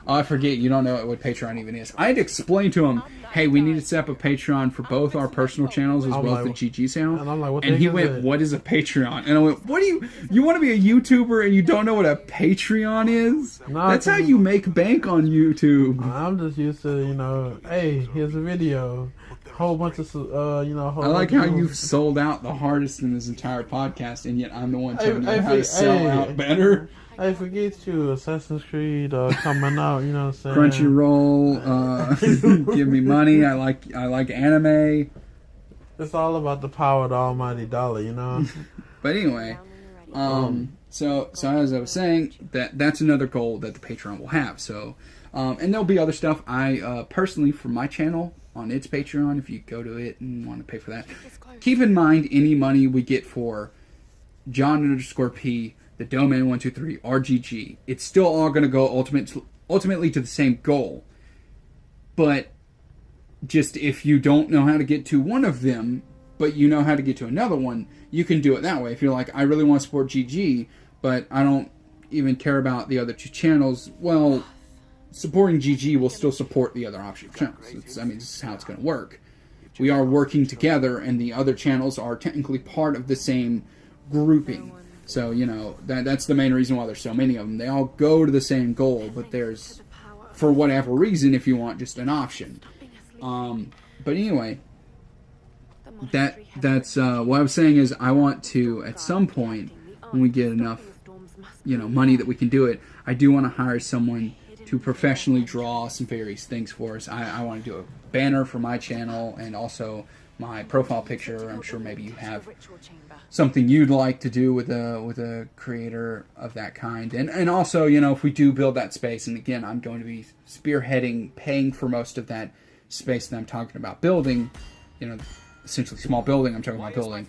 Oh, I forget. You don't know what Patreon even is. I had to explain to him, hey, we need to set up a Patreon for both our personal channels as well as the GG channel. And I'm like, and he went, what is a Patreon? And I went, what do you want to be a YouTuber and you don't know what a Patreon is? That's how you make bank on YouTube. I'm just used to, you know, hey, here's a video. Whole bunch of, I like how you've sold out the hardest in this entire podcast, and yet I'm the one telling you how to sell out better. Hey, forget you, Assassin's Creed coming out, you know what I'm saying? Crunchyroll, give me money. I like anime. It's all about the power of the almighty dollar, you know? But anyway, so as I was saying, that's another goal that the Patreon will have. So, and there'll be other stuff. I personally, for my channel, on its Patreon, if you go to it and want to pay for that, keep in mind any money we get for John_P, TheDoughMan 123, RGG, it's still all going to go ultimately to the same goal. But just if you don't know how to get to one of them, but you know how to get to another one, you can do it that way. If you're like, I really want to support GG, but I don't even care about the other two channels, well, supporting GG will still support the other offshoot channels. This is how it's going to work. We are working together, and the other channels are technically part of the same grouping. So, you know, that's the main reason why there's so many of them. They all go to the same goal, but there's, for whatever reason, if you want, just an option. But anyway, that's what I was saying is I want to, at some point, when we get enough, money that we can do it, I do want to hire someone to professionally draw some various things for us. I want to do a banner for my channel and also my profile picture. I'm sure maybe you have something you'd like to do with a creator of that kind. And also, if we do build that space, and again, I'm going to be spearheading, paying for most of that space that I'm talking about building, essentially small building, I'm talking about building.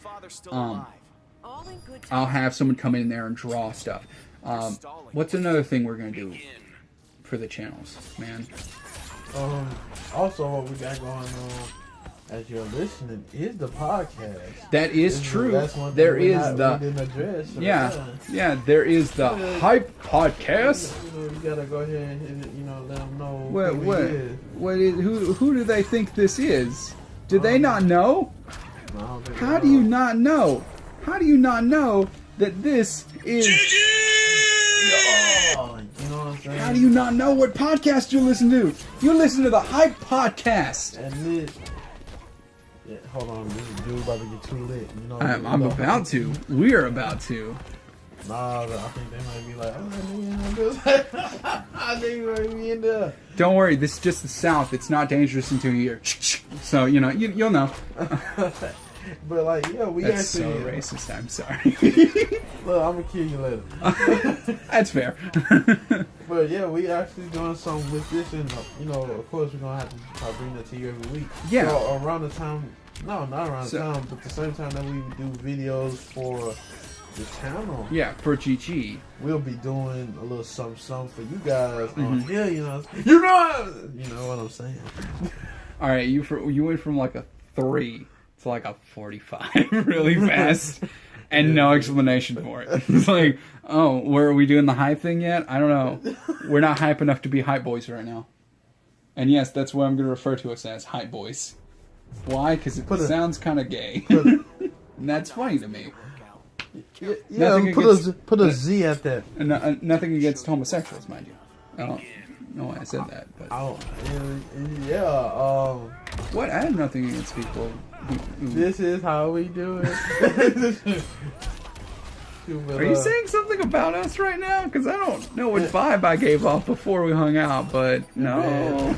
I'll have someone come in there and draw stuff. What's another thing we're going to do for the channels, man? Also, what we got going on as you're listening is the podcast. That is true. There is there is the Hype Podcast. You gotta go ahead and let them know what is. Who do they think this is? Do they not know? No, How do you not know? How do you not know that this is? You know what I'm saying? How do you not know what podcast you listen to? You listen to the Hype Podcast. And this. Yeah, hold on, this dude about to get too lit. I'm about to. We are about to. Nah, I think they might be like, I think we might be in there. Don't worry, this is just the South. It's not dangerous until you hear. So you'll know. But we That's actually. So racist. I'm sorry. Look, I'm gonna kill you later. That's fair. But yeah, we actually doing something with this, and of course we're gonna have to try to bring that to you every week. Yeah. So around the time, not around the time, but the same time that we do videos for the channel. Yeah, for GG. We'll be doing a little something for you guys. Mm-hmm. You know what I'm saying. All right, you went from like a 3 to like a 45 really fast, and no explanation for it. It's like, are we doing the hype thing yet? I don't know. We're not hype enough to be hype boys right now. And yes, that's what I'm going to refer to us as, hype boys. Why? Because it sounds kind of gay. And that's funny to me. Yeah, put a Z at that. Nothing against homosexuals, mind you. I don't know why I said that, but what? I have nothing against people. This is how we do it. Are you saying something about us right now? Because I don't know what vibe I gave off before we hung out, but no.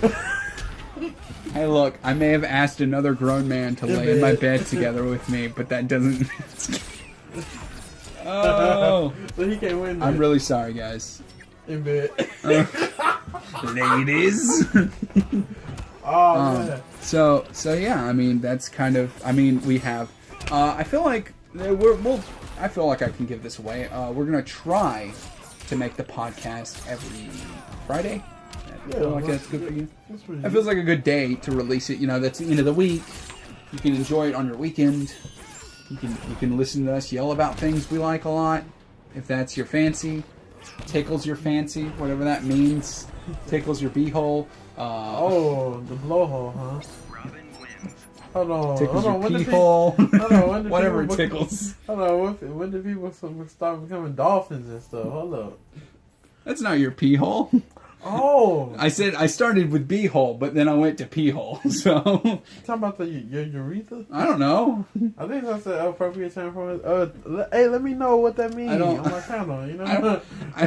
Hey, look, I may have asked another grown man to lay in my bed together with me, but that doesn't. So he can't win. I'm really sorry, guys. In bed. Ladies. Man. So yeah, I mean that's kind of. I mean we have. I feel like I feel like I can give this away. We're gonna try to make the podcast every Friday. I feel like that's good for you. That feels like a good day to release it. That's the end of the week. You can enjoy it on your weekend. You can listen to us yell about things we like a lot, if that's your fancy. Tickles your fancy, whatever that means. Tickles your beehole. The blowhole, huh? Hold on. Tickles your peehole. Whatever it tickles. Hold on. When do people start becoming dolphins and stuff? Hold up. That's not your peehole. Oh. I said I started with beehole, but then I went to peehole. So. Talking about your urethra? I don't know. I think that's the appropriate term for it. Hey, let me know what that means on my channel. I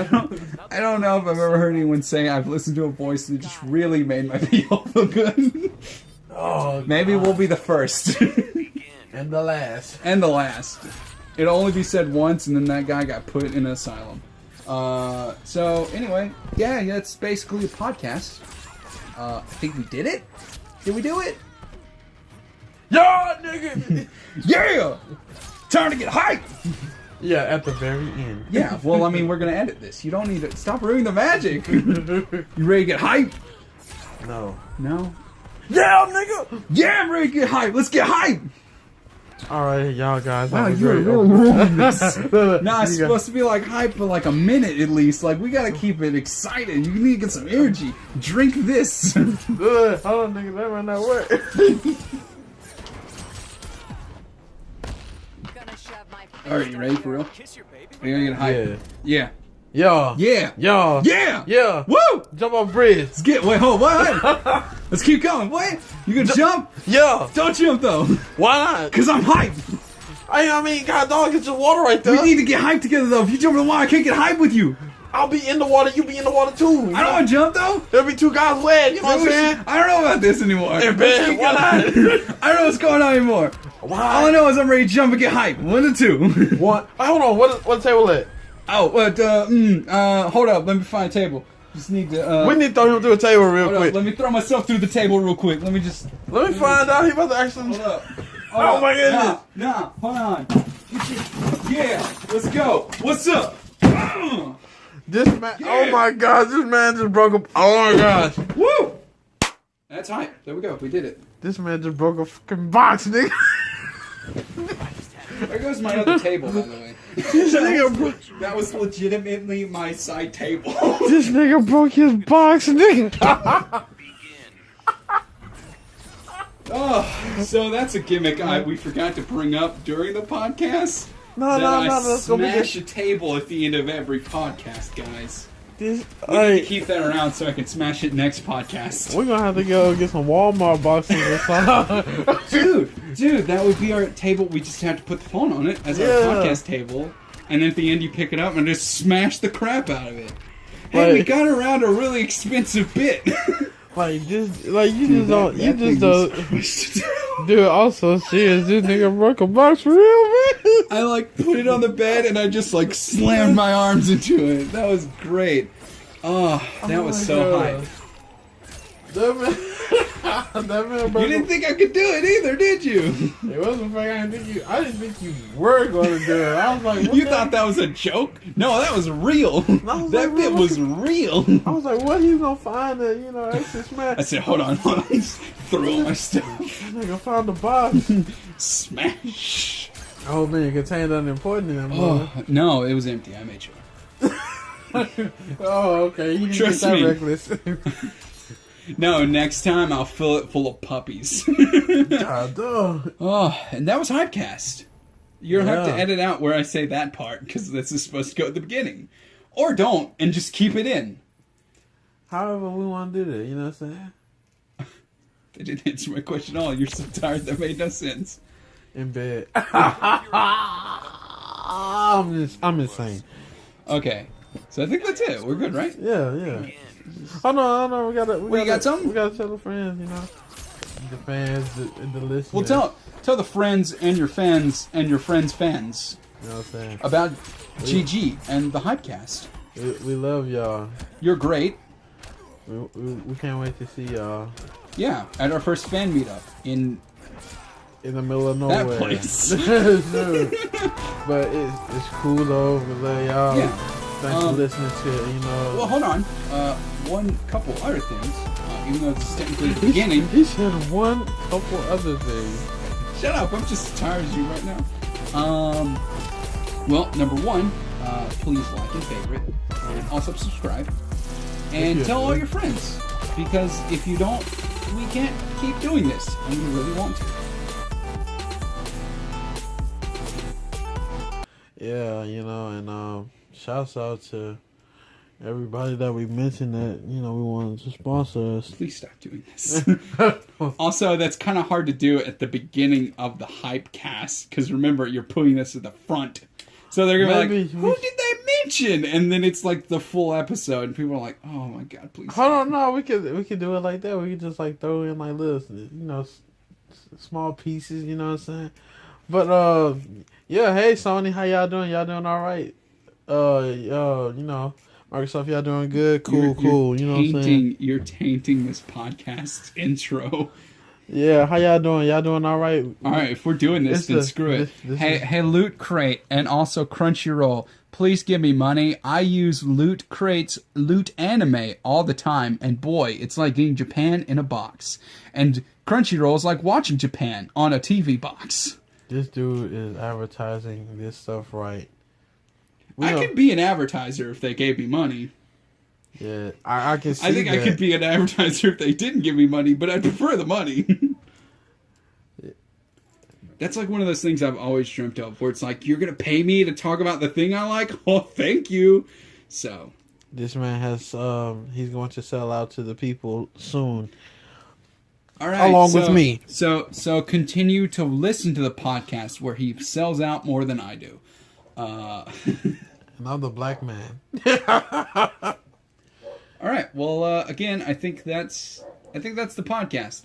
don't know if I've ever heard anyone say I've listened to a voice that just really made my peehole feel good. Oh, maybe we'll be the first. And the last. It'll only be said once, and then that guy got put in an asylum. So anyway, yeah, it's basically a podcast. I think we did it. Did we do it? Yeah, nigga. Yeah. Time to get hyped. Yeah, at the very end. Yeah. Well, I mean, we're gonna edit this. You don't need to stop ruining the magic. You ready to get hyped? No. Yeah, nigga. Yeah, I'm ready to get hyped. Let's get hyped. All right, y'all guys. Wow, you're really ruining this. Nah, it's supposed to be like hype for like a minute at least. Like, we gotta keep it excited. You need to get some energy. Drink this. Good. Hold on, nigga. That might not work. Alright, you ready for real? Are you gonna get hype? Yeah. Yeah. Yeah. Yeah. Yeah. Yeah. Woo! Jump on bridge. Let's get. Wait, hold on. What? Let's keep going. What? You gonna jump? Yeah. Don't jump though. Why not? Cause I'm hyped. I mean, God, dog, get your water right there. We need to get hyped together though. If you jump in the water, I can't get hyped with you. I'll be in the water. You be in the water too. I don't want to jump though. There'll be two guys wet. You know what I'm saying? I don't know about this anymore. In bed. Why not? I don't know what's going on anymore. Why? All I know is I'm ready to jump and get hyped. 1 to 2. What? Hold on. What table at? Oh, but hold up. Let me find a table. Just need to. We need to throw him through a table real Hold quick. up. Let me throw myself through the table real quick. Let me find out. He about to actually. Hold up. Oh my goodness. Nah, hold on. Yeah, let's go. What's up? This man. Yeah. Oh my gosh. This man just broke up. Oh my gosh. Woo! That's hype. There we go. We did it. This man just broke a fucking box, nigga. There goes my other table, by the way. This nigga that was legitimately my side table. This nigga broke his box, nigga. Oh, so that's a gimmick we forgot to bring up during the podcast. No. I smash a table at the end of every podcast, guys. We need to keep that around so I can smash it next podcast. We're gonna have to go get some Walmart boxes or something. Dude, that would be our table. We just have to put the phone on it as our podcast table, and then at the end you pick it up and just smash the crap out of it. Hey, we got around a really expensive bit. You just don't. Dude, also serious. This nigga broke a box real bad. I put it on the bed and I just slammed my arms into it. That was great. Oh, that was so hype. That man broke. You didn't think I could do it either, did you? It wasn't like I didn't think you were going to do it. I was like, you thought that was a joke? No, that was real. That bit was real. I was like, what he gonna find that extra smash? I said, hold on. Throw my stuff. Nigga found the box. Smash. Oh man, it contained nothing important in that. Oh no, it was empty. I made sure. Oh okay, you didn't Trust get that me. reckless. No, next time I'll fill it full of puppies. God, oh, and that was HYPECAST. You'll have to edit out where I say that part, because this is supposed to go at the beginning. Or don't, and just keep it in. However we want to do that, you know what I'm saying? They didn't answer my question at all. You're so tired that made no sense. In bed. I'm insane. Okay, so I think that's it. We're good, right? Yeah. Oh no, we gotta got something? We gotta tell the friends, the fans, the listeners. Well, tell the friends and your fans and your friends' fans. You know what I'm saying? About GG and the HYPECAST. We love y'all. You're great. We can't wait to see y'all. Yeah, at our first fan meetup in the middle of nowhere. That place. But it's cool though. We love y'all. Yeah. Thanks for listening to it, Well, hold on. One couple other things. Even though it's technically the beginning. He said one couple other things. Shut up. I'm just as tired as you right now. Well, number one, please like and favorite. And also subscribe. And tell all your friends. Because if you don't, we can't keep doing this. And we really want to. Yeah, and shouts out to everybody that we mentioned that, we wanted to sponsor us. Please stop doing this. Also, that's kind of hard to do at the beginning of the HYPECAST, because remember, you're putting this at the front. So they're going to be like, who did they mention? And then it's the full episode, and people are like, oh my god, please stop. Hold on, no, we could do it like that. We could just throw in little, small pieces, you know what I'm saying? But, yeah, hey, Sony, how y'all doing? Y'all doing all right? Microsoft, y'all doing good? Cool. You know what I'm saying? You're tainting this podcast intro. Yeah, how y'all doing? Y'all doing all right? All right, if we're doing this, then screw it. Hey, Loot Crate and also Crunchyroll, please give me money. I use Loot Crate's Loot Anime all the time, and boy, it's like getting Japan in a box. And Crunchyroll is like watching Japan on a TV box. This dude is advertising this stuff right. I could be an advertiser if they gave me money. Yeah, I can see I think that. I could be an advertiser if they didn't give me money, but I'd prefer the money. That's one of those things I've always dreamt of, where it's you're going to pay me to talk about the thing I like? Oh, thank you. So. This man has, he's going to sell out to the people soon. All right, along with me. So continue to listen to the podcast where he sells out more than I do. Another black man. All right. Well, again, I think that's the podcast.